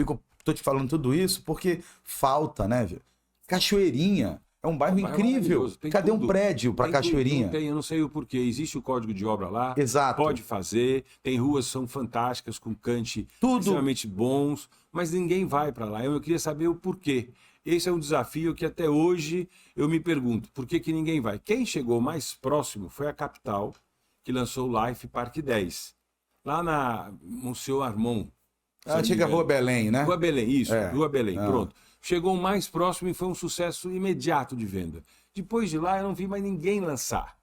Speaker 1: tô te falando tudo isso porque falta, né, velho? Cachoeirinha é um bairro incrível. Cadê um prédio para Cachoeirinha?
Speaker 2: Tem, eu não sei o porquê. Existe o código de obra lá.
Speaker 1: Exato.
Speaker 2: Pode fazer. Tem ruas que são fantásticas, com cante
Speaker 1: Tudo
Speaker 2: extremamente bons, mas ninguém vai para lá. Eu queria saber o porquê. Esse é um desafio que até hoje eu me pergunto. Por que ninguém vai? Quem chegou mais próximo foi a capital, que lançou o Life Parque 10. Lá na Monsenhor Armon.
Speaker 1: A antiga Rua Belém, né?
Speaker 2: Rua Belém, isso. Rua Belém,
Speaker 1: Ah.
Speaker 2: pronto. Chegou o mais próximo e foi um sucesso imediato de venda. Depois de lá, eu não vi mais ninguém lançar.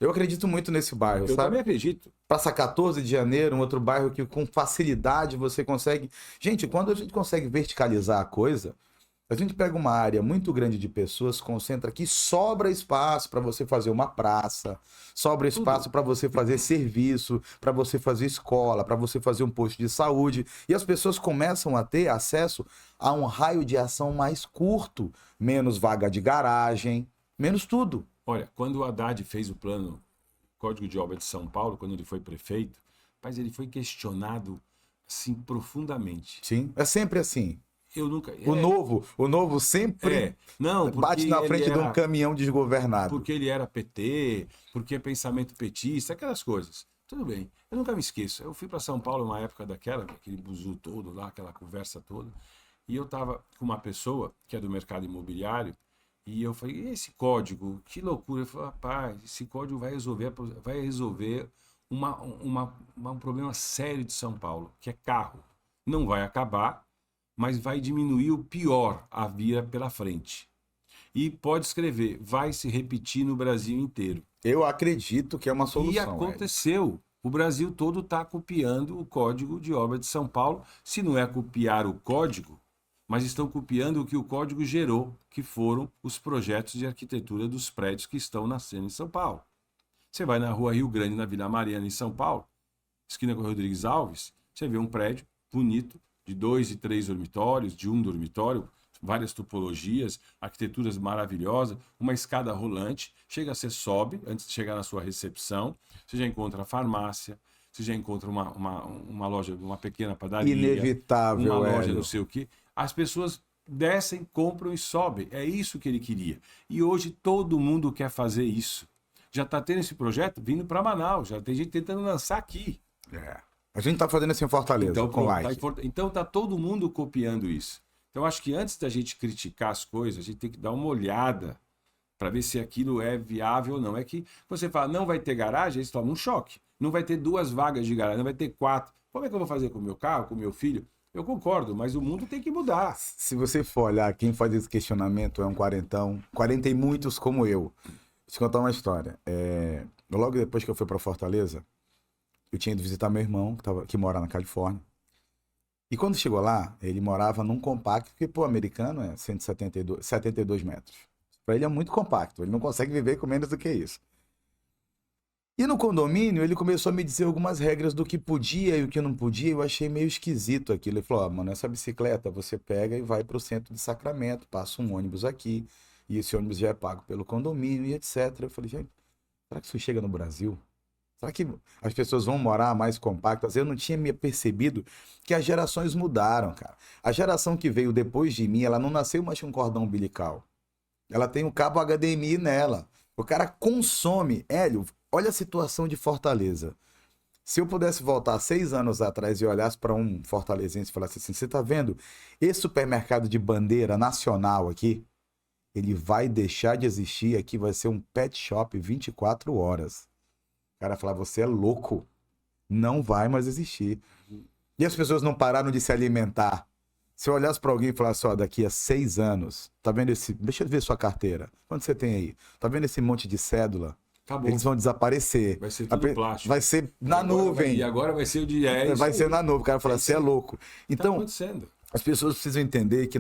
Speaker 1: Eu acredito muito nesse bairro,
Speaker 2: Eu
Speaker 1: sabe?
Speaker 2: também acredito.
Speaker 1: Praça 14 de Janeiro, um outro bairro que com facilidade você consegue... Gente, quando a gente consegue verticalizar a coisa, a gente pega uma área muito grande de pessoas, concentra aqui, sobra espaço para você fazer uma praça, sobra espaço para você fazer serviço, para você fazer escola, para você fazer um posto de saúde. E as pessoas começam a ter acesso a um raio de ação mais curto, menos vaga de garagem, menos tudo.
Speaker 2: Olha, quando o Haddad fez o plano Código de Obra de São Paulo, quando ele foi prefeito, mas ele foi questionado assim profundamente.
Speaker 1: Sim, é sempre assim.
Speaker 2: Eu nunca.
Speaker 1: O novo sempre
Speaker 2: não,
Speaker 1: bate na frente de um caminhão desgovernado.
Speaker 2: Porque ele era PT, porque é pensamento petista, aquelas coisas. Tudo bem. Eu nunca me esqueço. Eu fui para São Paulo uma época daquela, aquele buzu todo lá, aquela conversa toda, e eu estava com uma pessoa que é do mercado imobiliário, e eu falei, e esse código, que loucura. Eu falei, rapaz, esse código vai resolver um problema sério de São Paulo, que é carro. Não vai acabar, mas vai diminuir o pior a vir pela frente. E pode escrever, vai se repetir no Brasil inteiro.
Speaker 1: Eu acredito que é uma solução.
Speaker 2: E aconteceu. O Brasil todo está copiando o Código de Obra de São Paulo. Se não é copiar o código, mas estão copiando o que o código gerou, que foram os projetos de arquitetura dos prédios que estão nascendo em São Paulo. Você vai na Rua Rio Grande, na Vila Mariana, em São Paulo, esquina com Rodrigues Alves, você vê um prédio bonito, de 2 e 3 dormitórios, de 1 dormitório, várias topologias, arquiteturas maravilhosas, uma escada rolante, você sobe, antes de chegar na sua recepção, você já encontra a farmácia, você já encontra uma loja, uma pequena padaria,
Speaker 1: inevitável,
Speaker 2: uma loja não sei o quê. As pessoas descem, compram e sobem. É isso que ele queria. E hoje todo mundo quer fazer isso. Já está tendo esse projeto vindo para Manaus, já tem gente tentando lançar aqui.
Speaker 1: A gente está fazendo isso em Fortaleza,
Speaker 2: então,
Speaker 1: com like.
Speaker 2: Então tá todo mundo copiando isso. Então acho que antes da gente criticar as coisas, a gente tem que dar uma olhada para ver se aquilo é viável ou não. É que você fala, não vai ter garagem, eles tomam um choque. Não vai ter 2 vagas de garagem, não vai ter 4. Como é que eu vou fazer com o meu carro, com o meu filho? Eu concordo, mas o mundo tem que mudar.
Speaker 1: Se você for olhar, quem faz esse questionamento é um quarentão, 40 e muitos como eu. Deixa eu contar uma história. Logo depois que eu fui para Fortaleza, eu tinha ido visitar meu irmão, que mora na Califórnia. E quando chegou lá, ele morava num compacto, que pro americano é 72 metros. Para ele é muito compacto, ele não consegue viver com menos do que isso. E no condomínio, ele começou a me dizer algumas regras do que podia e o que não podia. Eu achei meio esquisito aquilo. Ele falou, mano, essa bicicleta você pega e vai para o centro de Sacramento, passa um ônibus aqui, e esse ônibus já é pago pelo condomínio e etc. Eu falei, gente, será que isso chega no Brasil? Será que as pessoas vão morar mais compactas? Eu não tinha me percebido que as gerações mudaram, cara. A geração que veio depois de mim, ela não nasceu mais com um cordão umbilical. Ela tem um cabo HDMI nela. O cara consome. Hélio, olha a situação de Fortaleza. Se eu pudesse voltar 6 anos atrás e olhasse para um fortalezense e falasse assim, você tá vendo esse supermercado de bandeira nacional aqui? Ele vai deixar de existir, aqui vai ser um pet shop 24 horas. O cara falar, você é louco, não vai mais existir. E as pessoas não pararam de se alimentar. Se eu olhasse para alguém e falasse, ó, daqui a 6 anos, tá vendo esse... Deixa eu ver sua carteira. Quanto você tem aí? Tá vendo esse monte de cédula?
Speaker 2: Acabou.
Speaker 1: Eles vão desaparecer.
Speaker 2: Vai ser tudo plástico.
Speaker 1: Vai ser na nuvem.
Speaker 2: E agora vai ser o de...
Speaker 1: vai ser na nuvem. O cara fala, você é louco. Então, as pessoas precisam entender que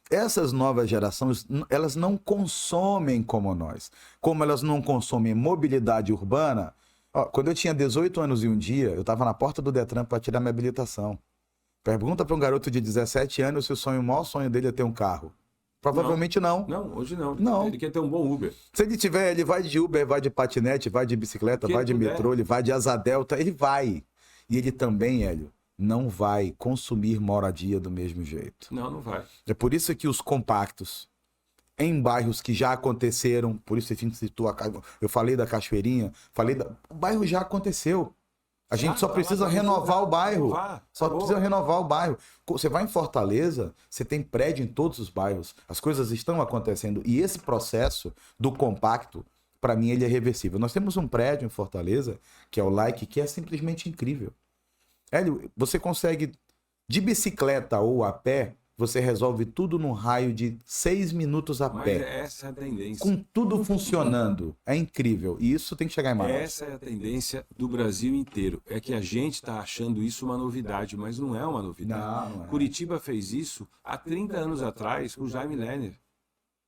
Speaker 1: essas novas gerações, elas não consomem como nós. Como elas não consomem mobilidade urbana, Ó, quando eu tinha 18 anos e um dia, eu tava na porta do Detran para tirar minha habilitação. Pergunta para um garoto de 17 anos se o maior sonho dele é ter um carro. Provavelmente não.
Speaker 2: Não, hoje não.
Speaker 1: Não.
Speaker 2: Ele quer ter um bom Uber.
Speaker 1: Se ele tiver, ele vai de Uber, vai de patinete, vai de bicicleta, vai de metrô, ele vai de asa delta, ele vai. E ele também, Hélio, não vai consumir moradia do mesmo jeito.
Speaker 2: Não, não vai.
Speaker 1: É por isso que os compactos, em bairros que já aconteceram, por isso a gente citou, eu falei da Cachoeirinha, o bairro já aconteceu. A gente só precisa renovar o bairro. Só precisa renovar o bairro. Você vai em Fortaleza, você tem prédio em todos os bairros. As coisas estão acontecendo. E esse processo do compacto, para mim, ele é reversível. Nós temos um prédio em Fortaleza, que é o Like, que é simplesmente incrível. Hélio, você consegue, de bicicleta ou a pé, você resolve tudo num raio de 6 minutos a
Speaker 2: Mas
Speaker 1: pé.
Speaker 2: essa é a tendência.
Speaker 1: Com tudo funcionando. É incrível. E isso tem que chegar em Manaus.
Speaker 2: Essa é a tendência do Brasil inteiro. É que a gente está achando isso uma novidade, mas não é uma novidade.
Speaker 1: Não é.
Speaker 2: Curitiba fez isso há 30 anos atrás com o Jaime Lerner,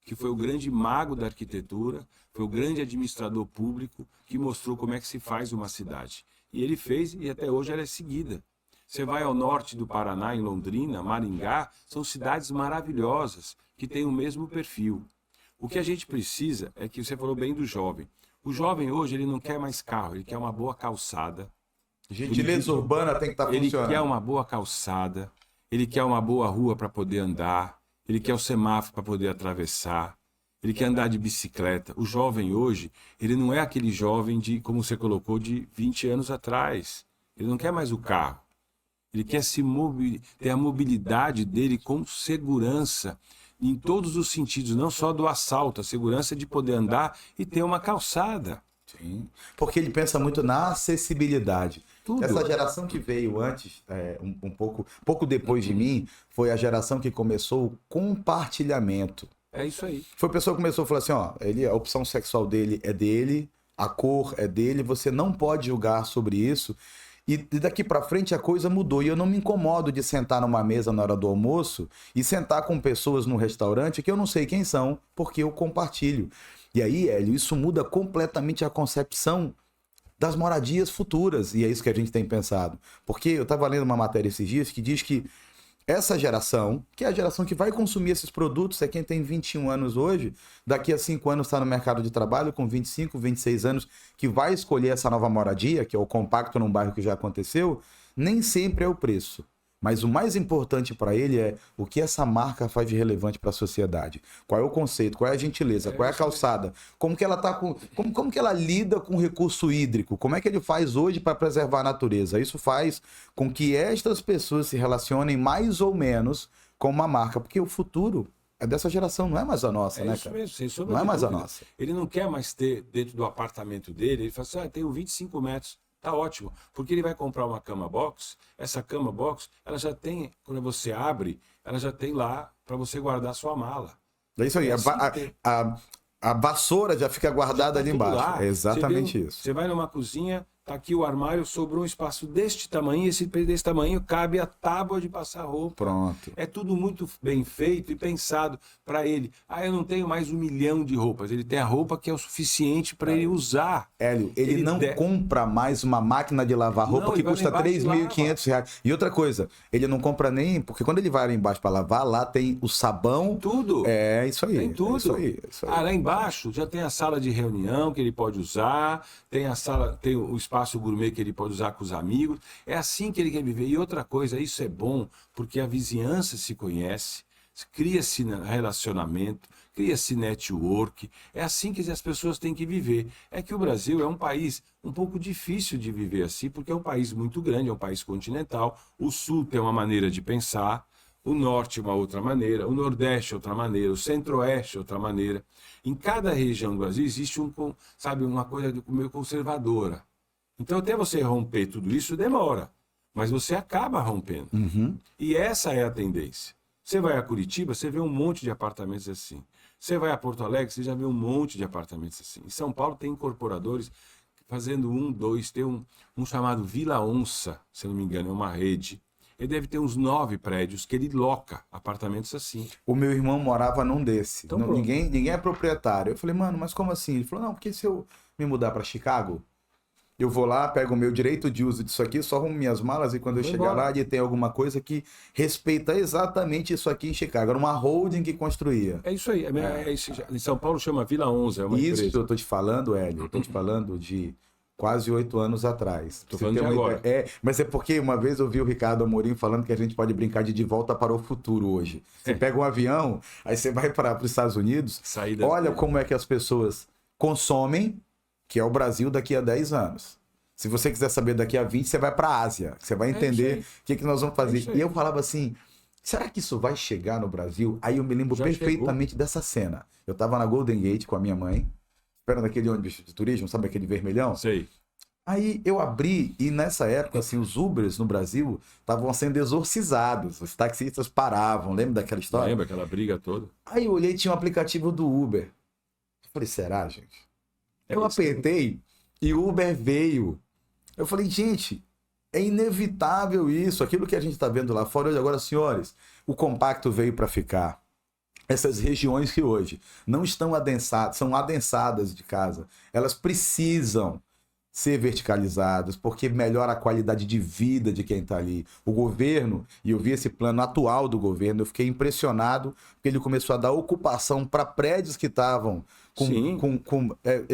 Speaker 2: que foi o grande mago da arquitetura, foi o grande administrador público que mostrou como é que se faz uma cidade. E ele fez e até hoje ela é seguida. Você vai ao norte do Paraná, em Londrina, Maringá, são cidades maravilhosas, que têm o mesmo perfil. O que a gente precisa é que você falou bem do jovem. O jovem hoje, ele não quer mais carro, ele quer uma boa calçada.
Speaker 1: Gentileza urbana tem que estar funcionando.
Speaker 2: Ele quer uma boa calçada, ele quer uma boa rua para poder andar, ele quer o semáforo para poder atravessar, ele quer andar de bicicleta. O jovem hoje, ele não é aquele jovem de, como você colocou, de 20 anos atrás. Ele não quer mais o carro. Ele quer ter a mobilidade dele com segurança, em todos os sentidos, não só do assalto, a segurança de poder andar e ter uma calçada.
Speaker 1: Sim, porque ele pensa muito na acessibilidade.
Speaker 2: Tudo.
Speaker 1: Essa geração que veio antes, pouco depois de mim, foi a geração que começou o compartilhamento.
Speaker 2: É isso aí.
Speaker 1: Foi a pessoa que começou a falar assim, ó, a opção sexual dele é dele, a cor é dele, você não pode julgar sobre isso. E daqui para frente a coisa mudou. E eu não me incomodo de sentar numa mesa na hora do almoço e sentar com pessoas no restaurante que eu não sei quem são, porque eu compartilho. E aí, Hélio, isso muda completamente a concepção das moradias futuras. E é isso que a gente tem pensado. Porque eu estava lendo uma matéria esses dias que diz que essa geração, que é a geração que vai consumir esses produtos, é quem tem 21 anos hoje, daqui a 5 anos está no mercado de trabalho, com 25, 26 anos, que vai escolher essa nova moradia, que é o compacto num bairro que já aconteceu, nem sempre é o preço. Mas o mais importante para ele é o que essa marca faz de relevante para a sociedade. Qual é o conceito, qual é a gentileza, qual é a calçada, como que ela tá como que ela lida com o recurso hídrico, como é que ele faz hoje para preservar a natureza. Isso faz com que estas pessoas se relacionem mais ou menos com uma marca, porque o futuro é dessa geração, não é mais a nossa, né,
Speaker 2: isso
Speaker 1: cara?
Speaker 2: mesmo, sem sombra
Speaker 1: Não é
Speaker 2: de
Speaker 1: mais a
Speaker 2: dúvida.
Speaker 1: nossa.
Speaker 2: Ele não quer mais ter dentro do apartamento dele, ele fala assim, tenho 25 metros. Tá ótimo, porque ele vai comprar uma cama box, essa cama box, ela já tem, quando você abre, ela já tem lá para você guardar sua mala.
Speaker 1: É isso aí, a vassoura já fica guardada ali embaixo.
Speaker 2: Lá.
Speaker 1: É exatamente isso.
Speaker 2: Você vai numa cozinha, tá aqui o armário, sobrou um espaço deste tamanho, esse desse tamanho cabe a tábua de passar roupa.
Speaker 1: Pronto.
Speaker 2: É tudo muito bem feito e pensado para ele. Eu não tenho mais 1 milhão de roupas. Ele tem a roupa que é o suficiente para ele usar.
Speaker 1: Hélio, ele não compra mais uma máquina de lavar roupa que custa R$3.500. E outra coisa, ele não compra nem... Porque quando ele vai lá embaixo para lavar, lá tem o sabão...
Speaker 2: Tudo.
Speaker 1: É isso aí.
Speaker 2: Tem tudo.
Speaker 1: É isso aí.
Speaker 2: Lá embaixo já tem a sala de reunião que ele pode usar, tem a sala, tem o espaço gourmet que ele pode usar com os amigos. É assim que ele quer viver. E outra coisa, isso é bom porque a vizinhança se conhece, cria-se relacionamento, cria-se network. É assim que as pessoas têm que viver. É que o Brasil é um país um pouco difícil de viver assim, porque é um país muito grande, é um país continental. O Sul tem uma maneira de pensar, o Norte uma outra maneira, o Nordeste outra maneira, o Centro-Oeste outra maneira. Em cada região do Brasil existe uma coisa meio conservadora. Então, até você romper tudo isso, demora. Mas você acaba rompendo.
Speaker 1: Uhum.
Speaker 2: E essa é a tendência. Você vai a Curitiba, você vê um monte de apartamentos assim. Você vai a Porto Alegre, você já vê um monte de apartamentos assim. Em São Paulo tem incorporadores fazendo tem um chamado Vila Onça, se não me engano, é uma rede. Ele deve ter uns 9 prédios que ele loca apartamentos assim.
Speaker 1: O meu irmão morava num desse.
Speaker 2: Então,
Speaker 1: ninguém é proprietário. Eu falei, mano, mas como assim? Ele falou, não, porque se eu me mudar para Chicago... eu vou lá, pego o meu direito de uso disso aqui, só arrumo minhas malas e quando eu
Speaker 2: Vou
Speaker 1: chegar
Speaker 2: embora.
Speaker 1: lá, ele tem alguma coisa que respeita exatamente isso aqui em Chicago. Era uma holding que construía.
Speaker 2: É isso aí. Em São Paulo chama Vila 11, é uma
Speaker 1: Isso que
Speaker 2: empresa.
Speaker 1: eu tô te falando, Hélio, eu tô te falando de quase 8 anos atrás.
Speaker 2: Tô
Speaker 1: Pra você
Speaker 2: falando
Speaker 1: ter
Speaker 2: de
Speaker 1: uma
Speaker 2: agora.
Speaker 1: ideia. Mas é porque uma vez eu vi o Ricardo Amorim falando que a gente pode brincar de volta para o futuro hoje. Você pega um avião, aí você vai para os Estados Unidos,
Speaker 2: Saída.
Speaker 1: olha como é que as pessoas consomem, que é o Brasil daqui a 10 anos. Se você quiser saber daqui a 20, você vai para a Ásia. Você vai
Speaker 2: isso
Speaker 1: entender
Speaker 2: aí.
Speaker 1: o que nós vamos fazer.
Speaker 2: isso aí.
Speaker 1: E eu falava assim, será que isso vai chegar no Brasil? Aí eu me lembro
Speaker 2: Já
Speaker 1: perfeitamente dessa cena. Eu estava na Golden Gate com a minha mãe, esperando aquele ônibus de turismo, sabe aquele vermelhão?
Speaker 2: Sei.
Speaker 1: Aí eu abri e nessa época, assim, os Ubers no Brasil estavam sendo exorcizados. Os taxistas paravam, lembra daquela história?
Speaker 2: Lembra aquela briga toda?
Speaker 1: Aí eu olhei e tinha um aplicativo do Uber. Eu falei, será, gente? Eu
Speaker 2: isso.
Speaker 1: apertei e o Uber veio. Eu falei, gente, é inevitável isso. Aquilo que a gente está vendo lá fora hoje. Agora, senhores, o compacto veio para ficar. Essas regiões que hoje não estão adensadas, são adensadas de casa, elas precisam ser verticalizadas, porque melhora a qualidade de vida de quem está ali. O governo, e eu vi esse plano atual do governo, eu fiquei impressionado, porque ele começou a dar ocupação para prédios que estavam
Speaker 2: Sim.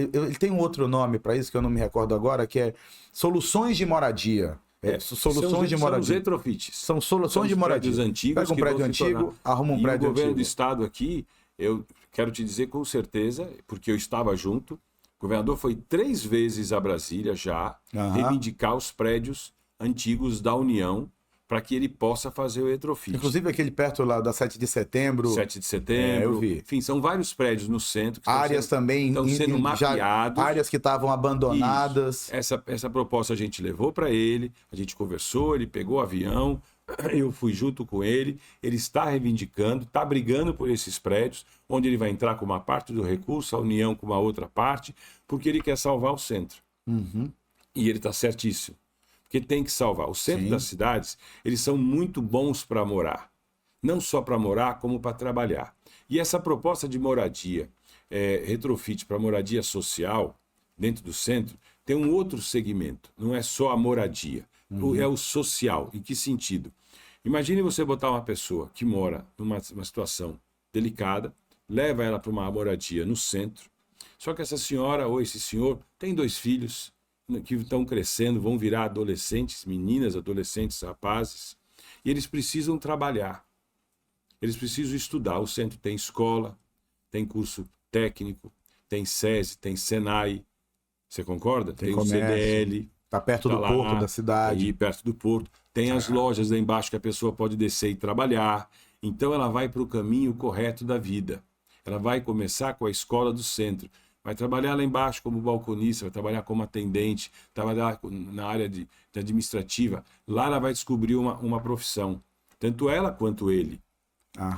Speaker 1: ele tem um outro nome para isso que eu não me recordo agora, que é soluções de moradia. Soluções de
Speaker 2: São os
Speaker 1: moradia.
Speaker 2: retrofits.
Speaker 1: São soluções
Speaker 2: São
Speaker 1: de
Speaker 2: os
Speaker 1: moradia.
Speaker 2: prédios antigos
Speaker 1: Pega um
Speaker 2: que
Speaker 1: prédio
Speaker 2: vão se
Speaker 1: antigo,
Speaker 2: tornar.
Speaker 1: arruma um
Speaker 2: E
Speaker 1: prédio
Speaker 2: o governo
Speaker 1: antigo.
Speaker 2: do estado aqui, eu quero te dizer com certeza, porque eu estava junto, o governador foi 3 vezes a Brasília já reivindicar os prédios antigos da União para que ele possa fazer o retrofit.
Speaker 1: Inclusive aquele perto lá da 7 de setembro.
Speaker 2: 7 de setembro.
Speaker 1: eu vi.
Speaker 2: Enfim, são vários prédios no centro que
Speaker 1: Áreas também
Speaker 2: estão sendo mapeados.
Speaker 1: áreas que estavam abandonadas.
Speaker 2: Essa proposta a gente levou para ele, a gente conversou, ele pegou o avião, eu fui junto com ele, ele está reivindicando, está brigando por esses prédios, onde ele vai entrar com uma parte do recurso, a União com uma outra parte, porque ele quer salvar o centro. E ele está certíssimo, porque tem que salvar. O centro das cidades, eles são muito bons para morar, não só para morar, como para trabalhar. E essa proposta de moradia, retrofit para moradia social, dentro do centro, tem um outro segmento, não é só a moradia, é o social. Em que sentido? Imagine você botar uma pessoa que mora numa situação delicada, leva ela para uma moradia no centro, só que essa senhora ou esse senhor tem 2 filhos que estão crescendo, vão virar adolescentes, meninas, adolescentes, rapazes, e eles precisam trabalhar, eles precisam estudar. O centro tem escola, tem curso técnico, tem SESI, tem SENAI, você concorda? Tem o
Speaker 1: comércio.
Speaker 2: CDL.
Speaker 1: Está perto do porto da cidade.
Speaker 2: Aí, perto do porto. Tem as lojas lá embaixo que a pessoa pode descer e trabalhar. Então ela vai para o caminho correto da vida. Ela vai começar com a escola do centro. Vai trabalhar lá embaixo como balconista, vai trabalhar como atendente, trabalhar na área de administrativa. Lá ela vai descobrir uma profissão. Tanto ela quanto ele.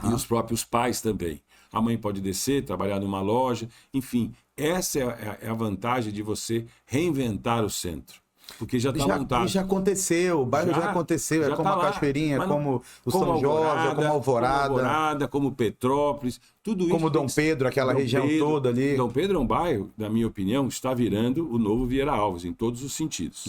Speaker 2: E os próprios pais também. A mãe pode descer, trabalhar numa loja. Enfim, essa é a vantagem de você reinventar o centro. Porque já está montado.
Speaker 1: Já aconteceu, o bairro já aconteceu. É como
Speaker 2: tá
Speaker 1: a Cachoeirinha,
Speaker 2: lá.
Speaker 1: como o São Jorge, como Alvorada.
Speaker 2: Como Petrópolis, tudo isso.
Speaker 1: Como Dom Pedro, aquela região toda ali.
Speaker 2: Dom Pedro é um bairro, na minha opinião, está virando o novo Vieira Alves, em todos os sentidos.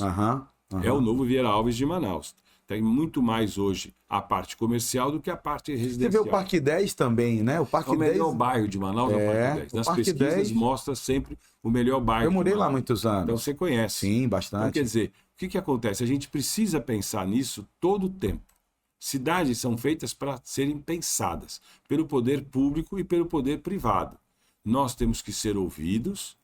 Speaker 2: É o novo Vieira Alves de Manaus. Tem muito mais hoje a parte comercial do que a parte residencial.
Speaker 1: Você vê o Parque 10 também, né? O Parque 10...
Speaker 2: o melhor bairro de Manaus é o Parque 10. Nas pesquisas 10... mostra sempre o melhor bairro.
Speaker 1: Eu morei lá muitos anos.
Speaker 2: Então você conhece.
Speaker 1: Sim, bastante.
Speaker 2: Então, quer dizer, o que acontece? A gente precisa pensar nisso todo o tempo. Cidades são feitas para serem pensadas pelo poder público e pelo poder privado. Nós temos que ser ouvidos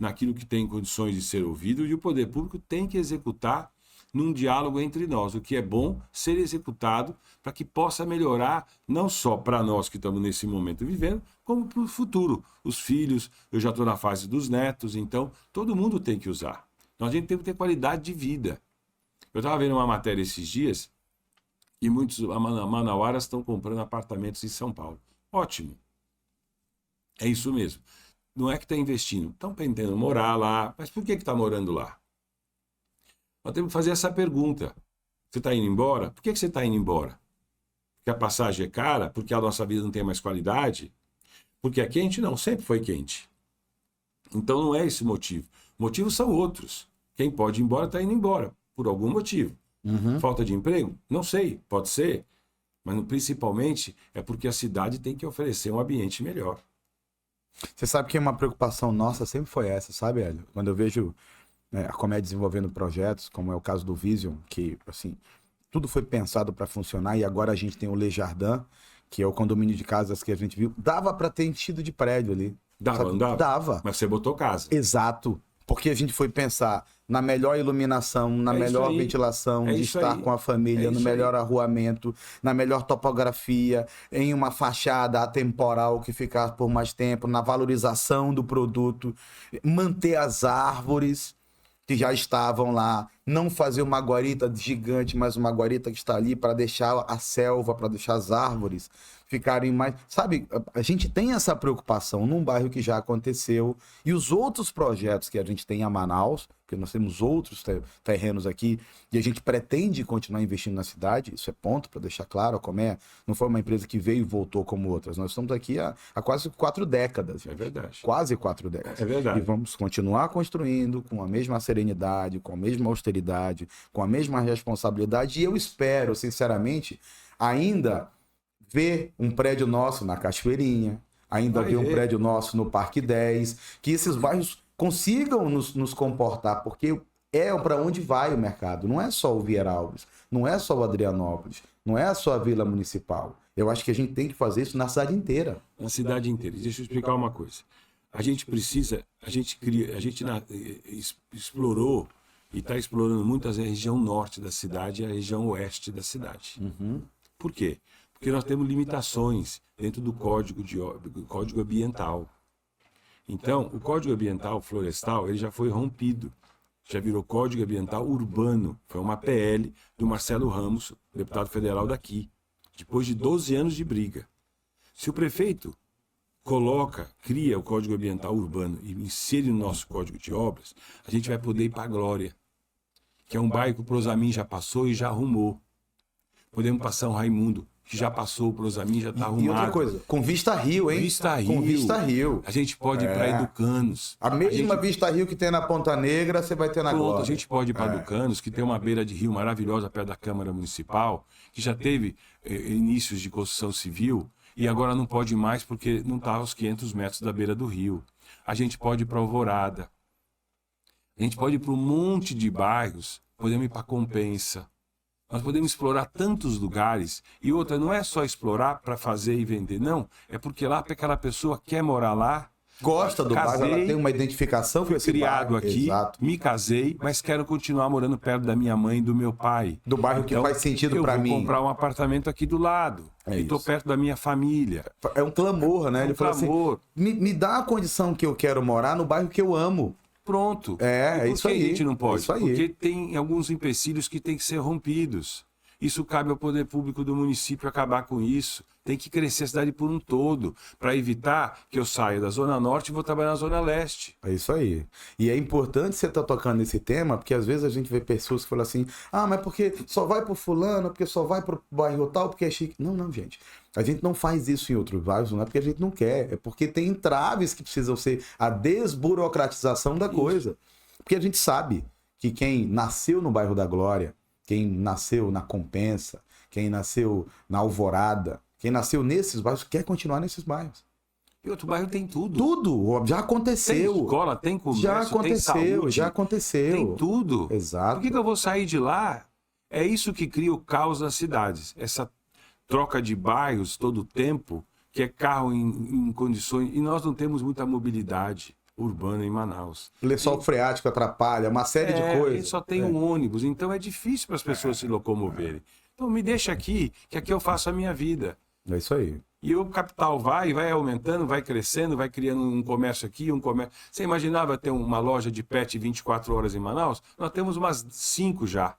Speaker 2: naquilo que tem condições de ser ouvido e o poder público tem que executar num diálogo entre nós, o que é bom ser executado para que possa melhorar não só para nós que estamos nesse momento vivendo, como para o futuro. Os filhos, eu já estou na fase dos netos, então todo mundo tem que usar. Então a gente tem que ter qualidade de vida. Eu estava vendo uma matéria esses dias e muitos manauaras estão comprando apartamentos em São Paulo. Ótimo. É isso mesmo. Não é que está investindo, estão pretendendo morar lá, mas por que está morando lá? Nós temos que fazer essa pergunta. Você está indo embora? Por que você está indo embora? Porque a passagem é cara? Porque a nossa vida não tem mais qualidade? Porque é quente? Não, sempre foi quente. Então não é esse o motivo. Motivos são outros, Quem pode ir embora está indo embora, por algum motivo. Falta de emprego? Não sei, pode ser. Mas principalmente é porque a cidade tem que oferecer um ambiente melhor.
Speaker 1: Você sabe que uma preocupação nossa sempre foi essa, sabe, Hélio? Quando eu vejo a Comédia desenvolvendo projetos, como é o caso do Vision, que, assim, tudo foi pensado para funcionar e agora a gente tem o Le Jardin, que é o condomínio de casas que a gente viu. Dava para ter enchido de prédio ali.
Speaker 2: Dava,
Speaker 1: sabe?
Speaker 2: não dava?
Speaker 1: Dava.
Speaker 2: Mas você botou casa.
Speaker 1: Exato. Porque a gente foi pensar na melhor iluminação, na melhor ventilação, de estar com a família, no melhor arruamento, na melhor topografia, em uma fachada atemporal que ficasse por mais tempo, na valorização do produto, manter as árvores que já estavam lá, não fazer uma guarita gigante, mas uma guarita que está ali para deixar a selva, para deixar as árvores ficarem mais... Sabe, a gente tem essa preocupação num bairro que já aconteceu, e os outros projetos que a gente tem em Manaus, porque nós temos outros terrenos aqui, e a gente pretende continuar investindo na cidade, isso é ponto para deixar claro, a Comé não foi uma empresa que veio e voltou como outras, nós estamos aqui há quase 4 décadas. Gente.
Speaker 2: É verdade.
Speaker 1: Quase 4 décadas.
Speaker 2: É verdade.
Speaker 1: E vamos continuar construindo com a mesma serenidade, com a mesma austeridade, com a mesma responsabilidade, e eu espero, sinceramente, ainda ver um prédio nosso na Cachoeirinha, ainda ver um prédio nosso no Parque 10, que esses bairros consigam nos comportar, porque é para onde vai o mercado, não é só o Vieralves, não é só o Adrianópolis, não é só a Vila Municipal. Eu acho que a gente tem que fazer isso na cidade inteira.
Speaker 2: Na cidade inteira. Deixa eu explicar uma coisa. A gente precisa, explorou e está explorando muito a região norte da cidade e a região oeste da cidade. Por quê? Porque nós temos limitações dentro do código ambiental. Então, o Código Ambiental Florestal ele já foi rompido. Já virou Código Ambiental Urbano. Foi uma PL do Marcelo Ramos, deputado federal daqui, depois de 12 anos de briga. Se o prefeito cria o Código Ambiental Urbano e insere no nosso Código de Obras, a gente vai poder ir para a Glória, que é um bairro que o Prosamin já passou e já arrumou. Podemos passar um Raimundo, que já passou, o Prosamin já está arrumado.
Speaker 1: E outra coisa, com Vista Rio, hein? Com Vista Rio.
Speaker 2: A gente pode ir para Educanos.
Speaker 1: A mesma Vista Rio que tem na Ponta Negra, você vai ter na Glória.
Speaker 2: A gente pode ir para Educanos, que tem uma beira de rio maravilhosa perto da Câmara Municipal, que já teve inícios de construção civil, e agora não pode mais porque não está aos 500 metros da beira do rio. A gente pode ir para Alvorada. A gente pode ir para um monte de bairros, podemos ir para Compensa. Nós podemos explorar tantos lugares. E outra, não é só explorar para fazer e vender, não. É porque lá aquela pessoa quer morar lá.
Speaker 1: Gosta do bairro, ela tem uma identificação com esse
Speaker 2: criado
Speaker 1: bairro.
Speaker 2: Aqui,
Speaker 1: Exato.
Speaker 2: Me casei, mas quero continuar morando perto da minha mãe e do meu pai.
Speaker 1: Do bairro que faz sentido para mim.
Speaker 2: Eu vou comprar um apartamento aqui do lado. E estou perto da minha família.
Speaker 1: É um clamor, né? Ele falou assim, me dá a condição que eu quero morar no bairro que eu amo.
Speaker 2: Pronto.
Speaker 1: É isso aí.
Speaker 2: Por que a gente não pode?
Speaker 1: Isso aí.
Speaker 2: Porque tem alguns empecilhos que têm que ser rompidos. Isso cabe ao poder público do município acabar com isso. Tem que crescer a cidade por um todo, para evitar que eu saia da Zona Norte e vou trabalhar na Zona Leste.
Speaker 1: É isso aí. E é importante você estar tocando nesse tema, porque às vezes a gente vê pessoas que falam assim, mas porque só vai pro fulano, porque só vai pro bairro tal, porque é chique. Não, gente. A gente não faz isso em outros bairros, não é porque a gente não quer, é porque tem entraves que precisam ser a desburocratização da coisa. Porque a gente sabe que quem nasceu no bairro da Glória, quem nasceu na Compensa, quem nasceu na Alvorada, quem nasceu nesses bairros, quer continuar nesses bairros.
Speaker 2: E outro bairro tem tudo.
Speaker 1: Tudo, já aconteceu.
Speaker 2: Tem escola, tem comércio, tem saúde.
Speaker 1: Já aconteceu.
Speaker 2: Tem tudo.
Speaker 1: Exato.
Speaker 2: Por que eu vou sair de lá? É isso que cria o caos nas cidades. Essa troca de bairros todo o tempo, que é carro em condições... E nós não temos muita mobilidade urbana em Manaus.
Speaker 1: O lençol freático atrapalha, uma série de coisas.
Speaker 2: Só tem um ônibus, então é difícil para as pessoas se locomoverem. Então me deixa aqui, que aqui eu faço a minha vida.
Speaker 1: É isso aí.
Speaker 2: E o capital vai aumentando, vai crescendo, vai criando um comércio aqui, um comércio... Você imaginava ter uma loja de pet 24 horas em Manaus? Nós temos umas 5 já.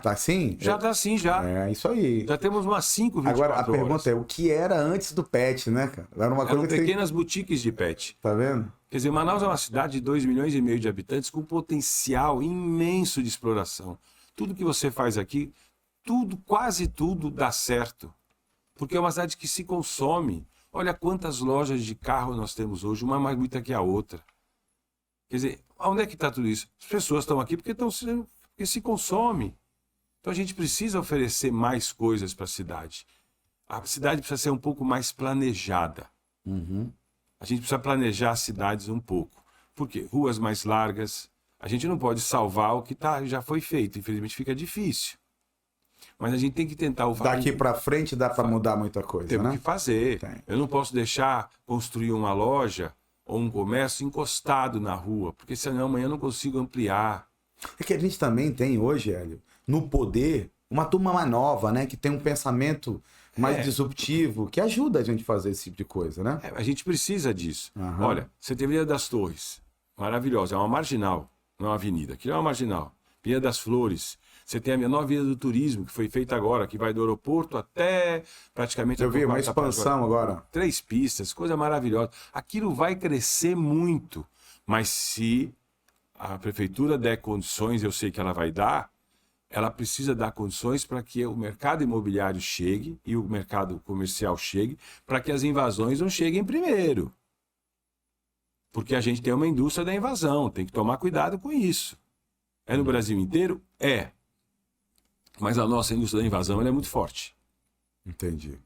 Speaker 1: Tá assim?
Speaker 2: Já tá assim, já.
Speaker 1: É, isso aí.
Speaker 2: Já temos umas 5 24
Speaker 1: Agora, a
Speaker 2: horas.
Speaker 1: pergunta é, o que era antes do pet, né, cara? Era uma coisa
Speaker 2: pequenas boutiques de pet.
Speaker 1: Tá vendo?
Speaker 2: Quer dizer, Manaus é uma cidade de 2,5 milhões de habitantes com potencial imenso de exploração. Tudo que você faz aqui, quase tudo dá certo. Porque é uma cidade que se consome. Olha quantas lojas de carro nós temos hoje, uma mais bonita que a outra. Quer dizer, Onde é que está tudo isso? As pessoas estão aqui porque se consome. Então a gente precisa oferecer mais coisas para a cidade. A cidade precisa ser um pouco mais planejada.
Speaker 1: Uhum.
Speaker 2: A gente precisa planejar as cidades um pouco. Por quê? Ruas mais largas. A gente não pode salvar o que já foi feito. Infelizmente fica difícil. Mas a gente tem que tentar...
Speaker 1: Daqui para frente dá para mudar muita coisa,
Speaker 2: Temos
Speaker 1: né?
Speaker 2: que fazer.
Speaker 1: Tem.
Speaker 2: Eu não posso deixar construir uma loja ou um comércio encostado na rua, porque senão amanhã eu não consigo ampliar.
Speaker 1: É que a gente também tem hoje, Hélio, no poder, uma turma mais nova, né? Que tem um pensamento mais disruptivo, que ajuda a gente a fazer esse tipo de coisa, né?
Speaker 2: A gente precisa disso.
Speaker 1: Aham.
Speaker 2: Olha, você tem Avenida das Torres, maravilhosa, é uma marginal, não é uma avenida. Aquilo é uma marginal. Avenida das Flores. Você tem a nova Avenida do Turismo, que foi feita agora, que vai do aeroporto até praticamente...
Speaker 1: Eu vi uma expansão agora.
Speaker 2: 3 pistas, coisa maravilhosa. Aquilo vai crescer muito, mas se a prefeitura der condições, eu sei que ela vai dar, ela precisa dar condições para que o mercado imobiliário chegue e o mercado comercial chegue, para que as invasões não cheguem primeiro. Porque a gente tem uma indústria da invasão, tem que tomar cuidado com isso. É no Brasil inteiro? É. Mas a nossa indústria da invasão ela é muito forte.
Speaker 1: Entendi.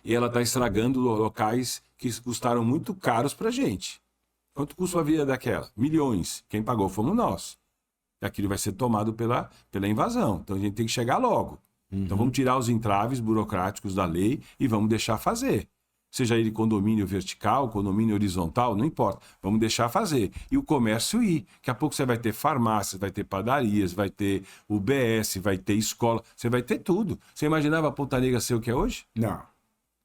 Speaker 2: E ela está estragando locais que custaram muito caros para a gente. Quanto custa a vida daquela? Milhões. Quem pagou fomos nós. E aquilo vai ser tomado pela invasão. Então a gente tem que chegar logo. Então vamos tirar os entraves burocráticos da lei e vamos deixar fazer. Seja ele condomínio vertical, condomínio horizontal, não importa. Vamos deixar fazer. E o comércio ir. Daqui a pouco você vai ter farmácias, vai ter padarias, vai ter UBS, vai ter escola. Você vai ter tudo. Você imaginava a Ponta Negra ser o que é hoje?
Speaker 1: Não.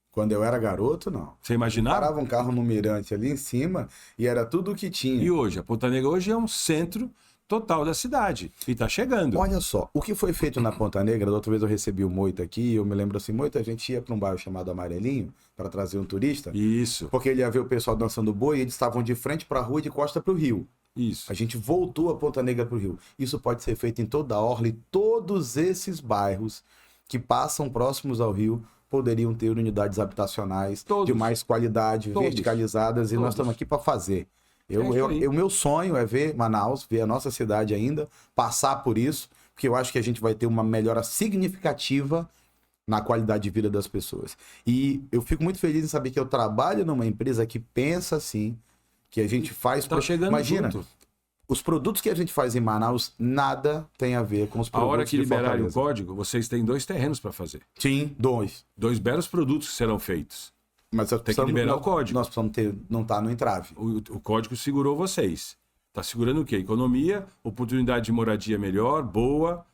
Speaker 1: Quando eu era garoto, não.
Speaker 2: Você imaginava?
Speaker 1: Parava um carro no mirante ali em cima e era tudo o que tinha.
Speaker 2: E hoje? A Ponta Negra hoje é um centro total da cidade. E está chegando.
Speaker 1: Olha só, o que foi feito na Ponta Negra, da outra vez eu recebi o Moita aqui, eu me lembro assim, Moita, a gente ia para um bairro chamado Amarelinho, para trazer um turista,
Speaker 2: Isso,
Speaker 1: porque ele ia ver o pessoal dançando boi e eles estavam de frente para a rua e de costa para o rio.
Speaker 2: isso.
Speaker 1: A gente voltou a Ponta Negra para o rio. Isso pode ser feito em toda a orla e todos esses bairros que passam próximos ao rio poderiam ter unidades habitacionais
Speaker 2: Todos.
Speaker 1: de mais qualidade,
Speaker 2: Todos.
Speaker 1: verticalizadas, e nós
Speaker 2: Todos.
Speaker 1: estamos aqui para fazer.
Speaker 2: isso aí.
Speaker 1: O meu sonho é ver Manaus, ver a nossa cidade ainda, passar por isso, porque eu acho que a gente vai ter uma melhora significativa na qualidade de vida das pessoas. E eu fico muito feliz em saber que eu trabalho numa empresa que pensa assim, que a gente faz...
Speaker 2: Tá chegando
Speaker 1: Imagina,
Speaker 2: junto.
Speaker 1: os produtos que a gente faz em Manaus, nada tem a ver com os
Speaker 2: A
Speaker 1: produtos
Speaker 2: hora que
Speaker 1: de
Speaker 2: liberarem o
Speaker 1: Fortaleza.
Speaker 2: código, vocês têm 2 terrenos para fazer.
Speaker 1: Sim, 2.
Speaker 2: 2 belos produtos que serão feitos.
Speaker 1: Mas
Speaker 2: Tem que liberar o código.
Speaker 1: Nós precisamos ter, não tá no entrave.
Speaker 2: O código segurou vocês. Está segurando o quê? Economia, oportunidade de moradia melhor, boa,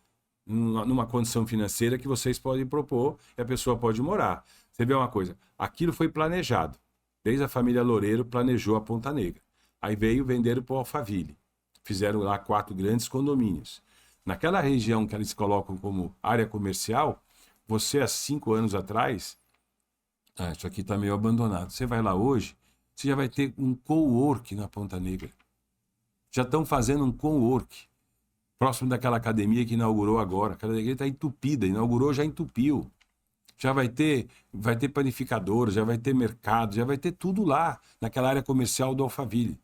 Speaker 2: numa condição financeira que vocês podem propor e a pessoa pode morar. Você vê uma coisa, aquilo foi planejado. Desde a família Loureiro planejou a Ponta Negra. Aí veio vender para o Alphaville. Fizeram lá 4 grandes condomínios. Naquela região que eles colocam como área comercial, você há 5 anos atrás, isso aqui está meio abandonado. Você vai lá hoje, você já vai ter um co-work na Ponta Negra. Já estão fazendo um co-work. Próximo daquela academia que inaugurou agora. A academia está entupida, inaugurou, já entupiu. Já vai ter panificadora, já vai ter mercado, já vai ter tudo lá, naquela área comercial do Alphaville.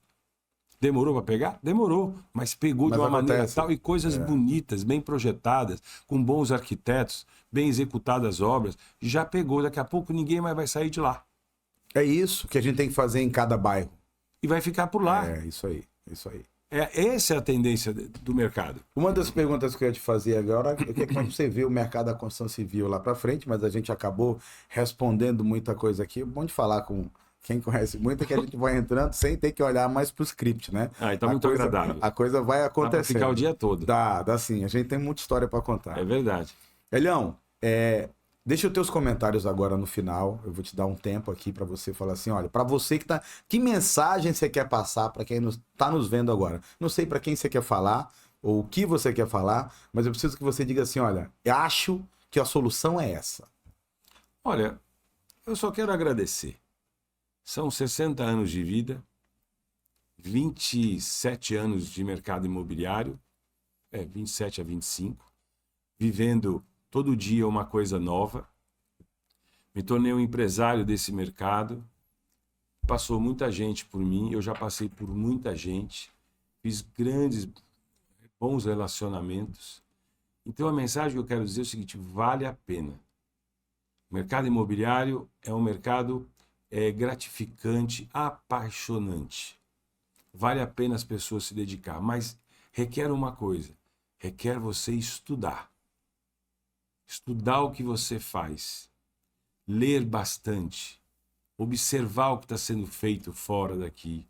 Speaker 2: Demorou para pegar? Demorou, mas pegou de uma maneira tal, e coisas bonitas, bem projetadas, com bons arquitetos, bem executadas as obras, já pegou. Daqui a pouco ninguém mais vai sair de lá.
Speaker 1: É isso que a gente tem que fazer em cada bairro.
Speaker 2: E vai ficar por lá.
Speaker 1: É isso aí, isso aí.
Speaker 2: Essa é a tendência do mercado.
Speaker 1: Uma das perguntas que eu ia te fazer agora é como você vê o mercado da construção civil lá para frente, mas a gente acabou respondendo muita coisa aqui. Bom de falar com quem conhece muito é que a gente vai entrando sem ter que olhar mais para o script, né?
Speaker 2: Então muito agradável.
Speaker 1: A coisa vai acontecendo.
Speaker 2: Dá pra ficar o dia todo.
Speaker 1: Dá sim. A gente tem muita história para contar.
Speaker 2: É verdade.
Speaker 1: Elião, deixa os teus comentários agora no final. Eu vou te dar um tempo aqui para você falar assim, olha, para você que tá, que mensagem você quer passar para quem tá nos vendo agora? Não sei para quem você quer falar ou o que você quer falar, mas eu preciso que você diga assim, olha, eu acho que a solução é essa.
Speaker 2: Olha, eu só quero agradecer. São 60 anos de vida, 27 anos de mercado imobiliário, 27 a 25, vivendo todo dia uma coisa nova. Me tornei um empresário desse mercado. Passou muita gente por mim, eu já passei por muita gente. fiz grandes, bons relacionamentos. Então a mensagem que eu quero dizer é o seguinte: vale a pena. O mercado imobiliário é um mercado gratificante, apaixonante. Vale a pena as pessoas se dedicar, mas requer uma coisa, requer você estudar. Estudar o que você faz, ler bastante, observar o que está sendo feito fora daqui,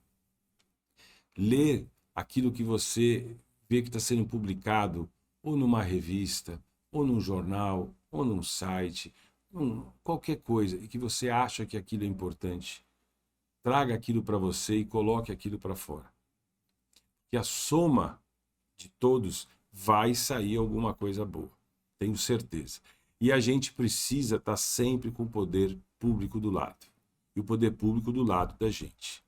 Speaker 2: ler aquilo que você vê que está sendo publicado ou numa revista, ou num jornal, ou num site, qualquer coisa, e que você acha que aquilo é importante. Traga aquilo para você e coloque aquilo para fora. Que a soma de todos vai sair alguma coisa boa, tenho certeza. E a gente precisa estar sempre com o poder público do lado. E o poder público do lado da gente.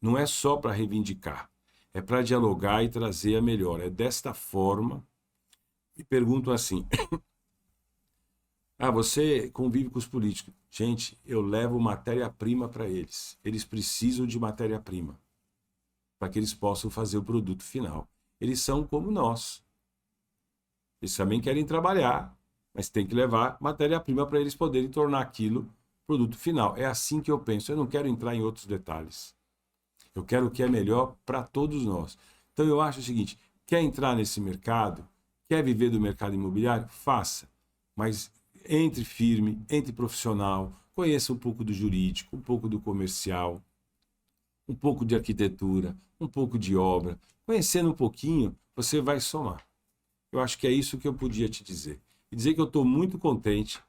Speaker 2: Não é só para reivindicar, é para dialogar e trazer a melhor. É desta forma. Me perguntam assim: você convive com os políticos. Gente, eu levo matéria-prima para eles. Eles precisam de matéria-prima para que eles possam fazer o produto final. Eles são como nós. Eles também querem trabalhar, mas tem que levar matéria-prima para eles poderem tornar aquilo produto final. É assim que eu penso. Eu não quero entrar em outros detalhes. Eu quero o que é melhor para todos nós. Então eu acho o seguinte: quer entrar nesse mercado, quer viver do mercado imobiliário? Faça. Mas entre firme, entre profissional, conheça um pouco do jurídico, um pouco do comercial, um pouco de arquitetura, um pouco de obra. Conhecendo um pouquinho, você vai somar. Eu acho que é isso que eu podia te dizer. E dizer que eu estou muito contente,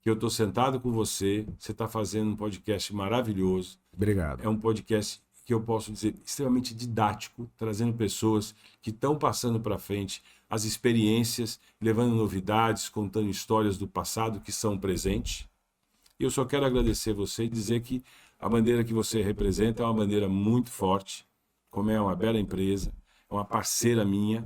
Speaker 2: que eu estou sentado com você, você está fazendo um podcast maravilhoso.
Speaker 1: Obrigado.
Speaker 2: É um podcast que eu posso dizer extremamente didático, trazendo pessoas que estão passando para frente as experiências, levando novidades, contando histórias do passado que são presentes. E eu só quero agradecer você e dizer que a bandeira que você representa é uma bandeira muito forte, como é uma bela empresa, é uma parceira minha.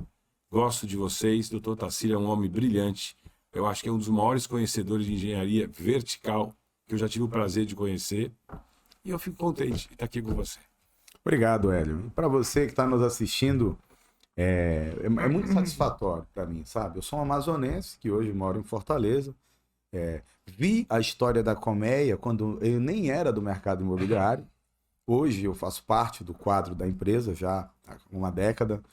Speaker 2: Gosto de vocês, o Dr. Tarsila é um homem brilhante. Eu acho que é um dos maiores conhecedores de engenharia vertical que eu já tive o prazer de conhecer. E eu fico contente de estar aqui com você.
Speaker 1: Obrigado, Hélio. Para você que está nos assistindo, é muito satisfatório para mim, sabe? Eu sou um amazonense que hoje moro em Fortaleza. Vi a história da colmeia quando eu nem era do mercado imobiliário. Hoje eu faço parte do quadro da empresa já há uma década,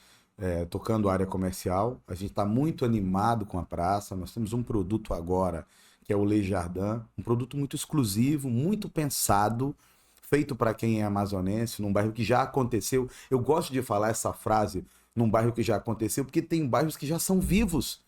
Speaker 1: tocando área comercial. A gente está muito animado com a praça. Nós temos um produto agora que é o Le Jardin, um produto muito exclusivo, muito pensado, feito para quem é amazonense, num bairro que já aconteceu. Eu gosto de falar essa frase, num bairro que já aconteceu, porque tem bairros que já são vivos.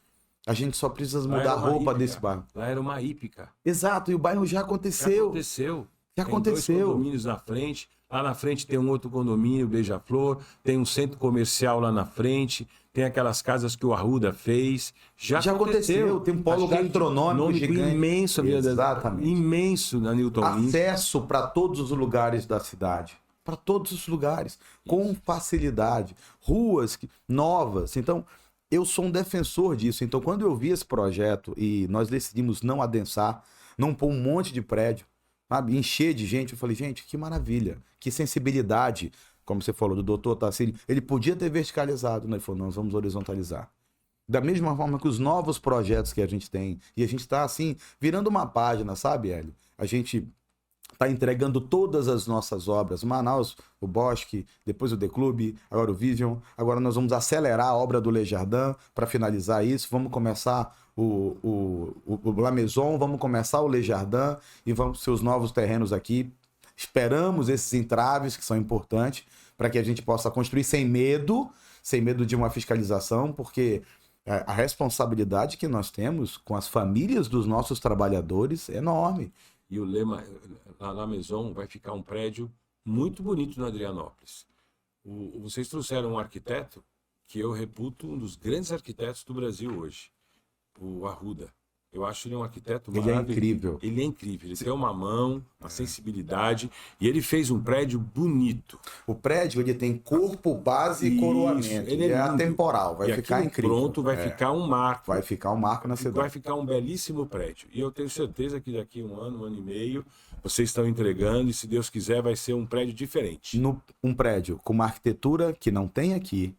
Speaker 1: A gente só precisa mudar a roupa desse bairro.
Speaker 2: Lá era uma hípica.
Speaker 1: Exato, e o bairro já aconteceu.
Speaker 2: Já aconteceu.
Speaker 1: Já aconteceu.
Speaker 2: Tem 2 condomínios na frente. Lá na frente tem um outro condomínio, Beija-Flor. Tem um centro comercial lá na frente. Tem aquelas casas que o Arruda fez. Já aconteceu.
Speaker 1: Tem um polo gastronômico gigante.
Speaker 2: Imenso.
Speaker 1: Exatamente.
Speaker 2: Imenso na Newton Lins.
Speaker 1: Acesso para todos os lugares da cidade. Para todos os lugares. Com facilidade. Ruas novas. Então, eu sou um defensor disso. Então, quando eu vi esse projeto e nós decidimos não adensar, não pôr um monte de prédio, sabe, encher de gente, eu falei, gente, que maravilha, que sensibilidade, como você falou, do Dr. Tarsila. Ele podia ter verticalizado, né? Ele falou, nós vamos horizontalizar. Da mesma forma que os novos projetos que a gente tem, e a gente está assim, virando uma página, sabe, Hélio? A gente está entregando todas as nossas obras. Manaus, o Bosque, depois o The Club, agora o Vision. Agora nós vamos acelerar a obra do Le Jardin para finalizar isso. Vamos começar o La Maison, vamos começar o Le Jardin e vamos ser os novos terrenos aqui. Esperamos esses entraves que são importantes para que a gente possa construir sem medo de uma fiscalização, porque a responsabilidade que nós temos com as famílias dos nossos trabalhadores é enorme.
Speaker 2: E o lema, La Maison, vai ficar um prédio muito bonito no Adrianópolis. Vocês trouxeram um arquiteto que eu reputo um dos grandes arquitetos do Brasil hoje, o Arruda. Eu acho ele um arquiteto
Speaker 1: Ele é
Speaker 2: maravilhoso.
Speaker 1: incrível.
Speaker 2: Ele é incrível. Ele tem uma mão, uma sensibilidade. E ele fez um prédio bonito.
Speaker 1: O prédio, ele tem corpo, base e
Speaker 2: Isso,
Speaker 1: coroamento.
Speaker 2: ele é
Speaker 1: Ele é
Speaker 2: lindo.
Speaker 1: atemporal, vai
Speaker 2: E
Speaker 1: ficar
Speaker 2: aquilo
Speaker 1: incrível.
Speaker 2: pronto, vai ficar um marco.
Speaker 1: Vai ficar um marco na
Speaker 2: Vai
Speaker 1: cidade.
Speaker 2: ficar um belíssimo prédio. E eu tenho certeza que daqui a um ano e meio, vocês estão entregando e, se Deus quiser, vai ser um prédio diferente.
Speaker 1: Um prédio com uma arquitetura que não tem aqui,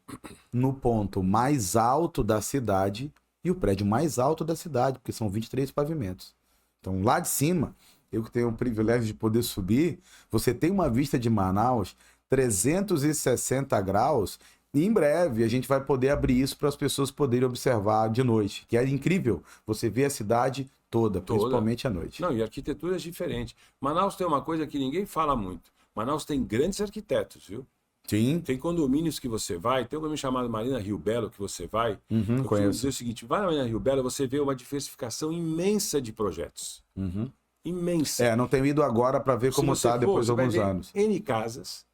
Speaker 1: no ponto mais alto da cidade, e o prédio mais alto da cidade, porque são 23 pavimentos. Então, lá de cima, eu que tenho o privilégio de poder subir, você tem uma vista de Manaus 360 graus, e em breve a gente vai poder abrir isso para as pessoas poderem observar de noite, que é incrível. Você vê a cidade toda, principalmente à noite.
Speaker 2: Não, e arquitetura é diferente. Manaus tem uma coisa que ninguém fala muito. Manaus tem grandes arquitetos, viu?
Speaker 1: Sim.
Speaker 2: Tem condomínios que você vai, tem um condomínio chamado Marina Rio Belo que você vai. Eu costumo
Speaker 1: conheço.
Speaker 2: dizer o seguinte, vai na Marina Rio Belo, você vê uma diversificação imensa de projetos. Imensa.
Speaker 1: Não tenho ido agora para ver como está depois de alguns anos.
Speaker 2: N casas,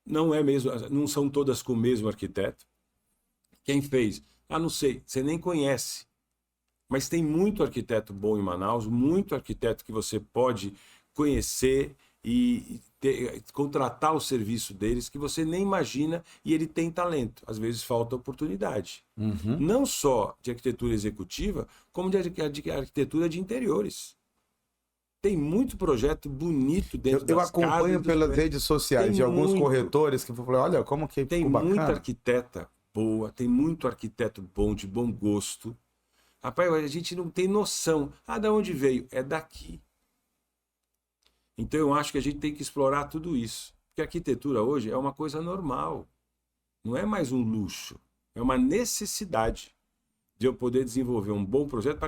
Speaker 2: não são todas com o mesmo arquiteto. Quem fez? Não sei, você nem conhece. Mas tem muito arquiteto bom em Manaus, muito arquiteto que você pode conhecer e contratar o serviço deles que você nem imagina, e ele tem talento. Às vezes falta oportunidade. Não só de arquitetura executiva, como de arquitetura de interiores. Tem muito projeto bonito dentro das casas.
Speaker 1: Eu acompanho pelas redes sociais de alguns corretores que eu falei, olha, como que
Speaker 2: tem
Speaker 1: ficou
Speaker 2: muita
Speaker 1: bacana.
Speaker 2: arquiteta boa, tem muito arquiteto bom, de bom gosto. Rapaz, a gente não tem noção. De onde veio? É daqui. Então eu acho que a gente tem que explorar tudo isso. Porque a arquitetura hoje é uma coisa normal. Não é mais um luxo. É uma necessidade de eu poder desenvolver um bom projeto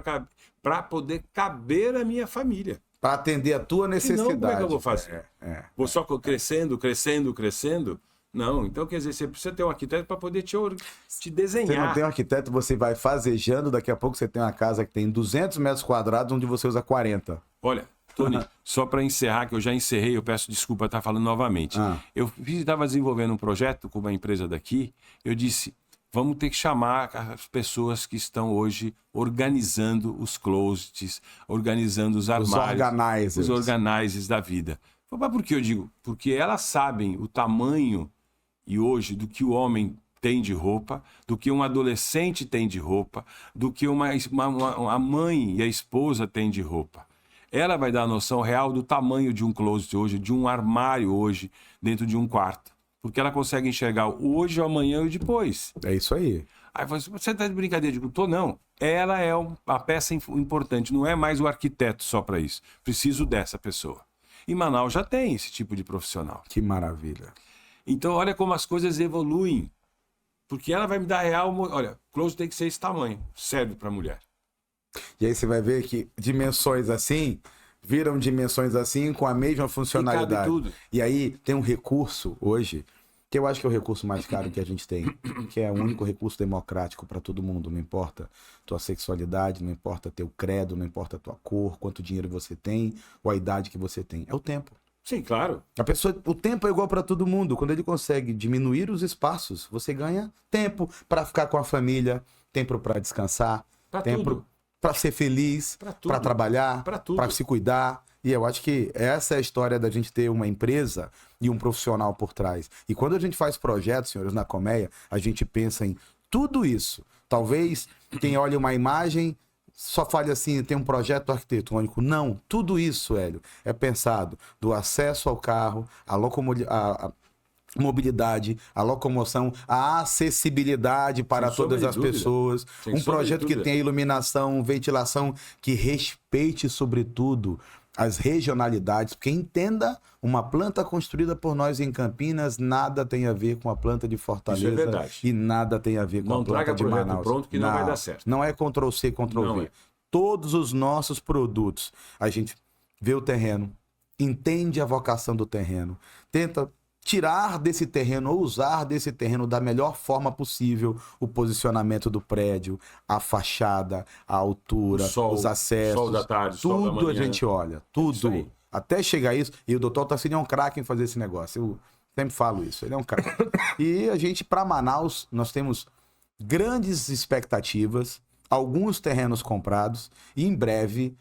Speaker 2: para poder caber a minha família.
Speaker 1: Para atender a tua necessidade.
Speaker 2: Senão, como é que eu vou fazer? Vou só crescendo? Não, então quer dizer, você precisa ter um arquiteto para poder te desenhar.
Speaker 1: Você não tem um arquiteto, você vai fazejando, daqui a pouco você tem uma casa que tem 200 metros quadrados, onde você usa 40.
Speaker 2: Olha, Tony, só para encerrar, que eu já encerrei, eu peço desculpa estar falando novamente. Eu estava desenvolvendo um projeto com uma empresa daqui, eu disse, vamos ter que chamar as pessoas que estão hoje organizando os closets, organizando os armários, os organizers da vida. Mas por que eu digo? Porque elas sabem o tamanho e hoje do que o homem tem de roupa, do que um adolescente tem de roupa, do que a mãe e a esposa têm de roupa. Ela vai dar a noção real do tamanho de um closet hoje, de um armário hoje, dentro de um quarto. Porque ela consegue enxergar o hoje, o amanhã e o depois.
Speaker 1: É isso aí.
Speaker 2: Aí você está de brincadeira? Eu digo, não. Ela é a peça importante, não é mais o arquiteto só para isso. Preciso dessa pessoa. E Manaus já tem esse tipo de profissional.
Speaker 1: Que maravilha.
Speaker 2: Então, olha como as coisas evoluem. Porque ela vai me dar real... Olha, closet tem que ser esse tamanho. Serve para mulher.
Speaker 1: E aí você vai ver que dimensões assim viram dimensões assim com a mesma funcionalidade.
Speaker 2: E cabe tudo.
Speaker 1: E aí tem um recurso hoje, que eu acho que é o recurso mais caro que a gente tem, que é o único recurso democrático para todo mundo. Não importa tua sexualidade, não importa teu credo, não importa tua cor, quanto dinheiro você tem, ou a idade que você tem. É o tempo.
Speaker 2: Sim, claro.
Speaker 1: O tempo é igual para todo mundo. Quando ele consegue diminuir os espaços, você ganha tempo para ficar com a família, tempo para descansar, tempo para ser feliz, para trabalhar, para se cuidar. E eu acho que essa é a história da gente ter uma empresa e um profissional por trás. E quando a gente faz projetos, senhores, na Colmeia, a gente pensa em tudo isso. Talvez quem olha uma imagem só fale assim, tem um projeto arquitetônico. Não, tudo isso, Hélio, é pensado do acesso ao carro, a mobilidade, a locomoção, a acessibilidade para todas as pessoas. Um projeto que tenha iluminação, ventilação, que respeite, sobretudo, as regionalidades, porque entenda, uma planta construída por nós em Campinas nada tem a ver com a planta de Fortaleza.
Speaker 2: Isso é verdade.
Speaker 1: E nada tem a ver com a planta de Manaus.
Speaker 2: Não traga projeto pronto que não vai dar certo.
Speaker 1: Não é Ctrl-C, Ctrl-V. Todos os nossos produtos, a gente vê o terreno, entende a vocação do terreno, tenta tirar desse terreno ou usar desse terreno da melhor forma possível o posicionamento do prédio, a fachada, a altura, os acessos,
Speaker 2: sol da tarde, sol da manhã.
Speaker 1: A gente olha, tudo. Até chegar a isso, e o doutor Tarcísio é um craque em fazer esse negócio, eu sempre falo isso, ele é um craque. E a gente, para Manaus, nós temos grandes expectativas, alguns terrenos comprados e em breve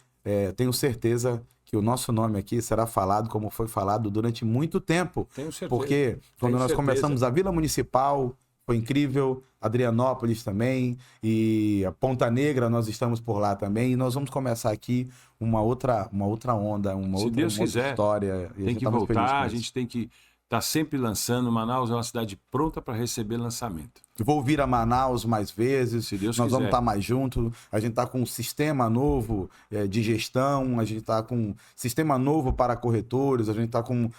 Speaker 1: tenho certeza que o nosso nome aqui será falado como foi falado durante muito tempo.
Speaker 2: Tenho certeza.
Speaker 1: Porque quando nós começamos a Vila Municipal, foi incrível, Adrianópolis também, e a Ponta Negra nós estamos por lá também, e nós vamos começar aqui uma outra onda, uma
Speaker 2: Se Deus
Speaker 1: outra
Speaker 2: quiser,
Speaker 1: história. E
Speaker 2: tem que voltar, a gente tem que estar sempre lançando. Manaus é uma cidade pronta para receber lançamento.
Speaker 1: Vou vir a Manaus mais vezes,
Speaker 2: Se Deus
Speaker 1: nós
Speaker 2: quiser.
Speaker 1: vamos estar mais juntos, a gente está com um sistema novo de gestão, a gente está com um sistema novo para corretores, a gente está com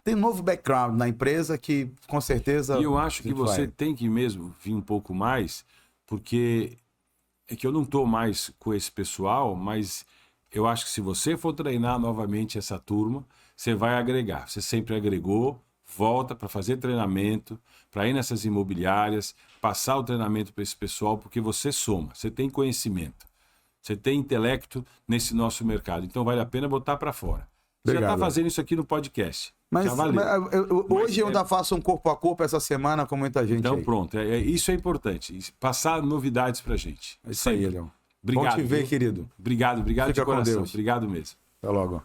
Speaker 1: tem um novo background na empresa que com certeza...
Speaker 2: E eu acho que você tem que mesmo vir um pouco mais, porque é que eu não estou mais com esse pessoal, mas eu acho que se você for treinar novamente essa turma, você vai agregar. Você sempre agregou, volta para fazer treinamento, para ir nessas imobiliárias, passar o treinamento para esse pessoal, porque você soma, você tem conhecimento, você tem intelecto nesse nosso mercado. Então vale a pena botar para fora. Você já está fazendo isso aqui no podcast.
Speaker 1: Mas,
Speaker 2: já valeu.
Speaker 1: Hoje eu ainda faço um corpo a corpo essa semana com muita gente.
Speaker 2: Então
Speaker 1: aí.
Speaker 2: pronto, isso é importante. Passar novidades pra gente.
Speaker 1: É isso aí, Leão.
Speaker 2: Obrigado.
Speaker 1: Bom te ver, querido.
Speaker 2: Obrigado
Speaker 1: Fica
Speaker 2: de
Speaker 1: com
Speaker 2: coração.
Speaker 1: Deus.
Speaker 2: Obrigado mesmo.
Speaker 1: Até logo.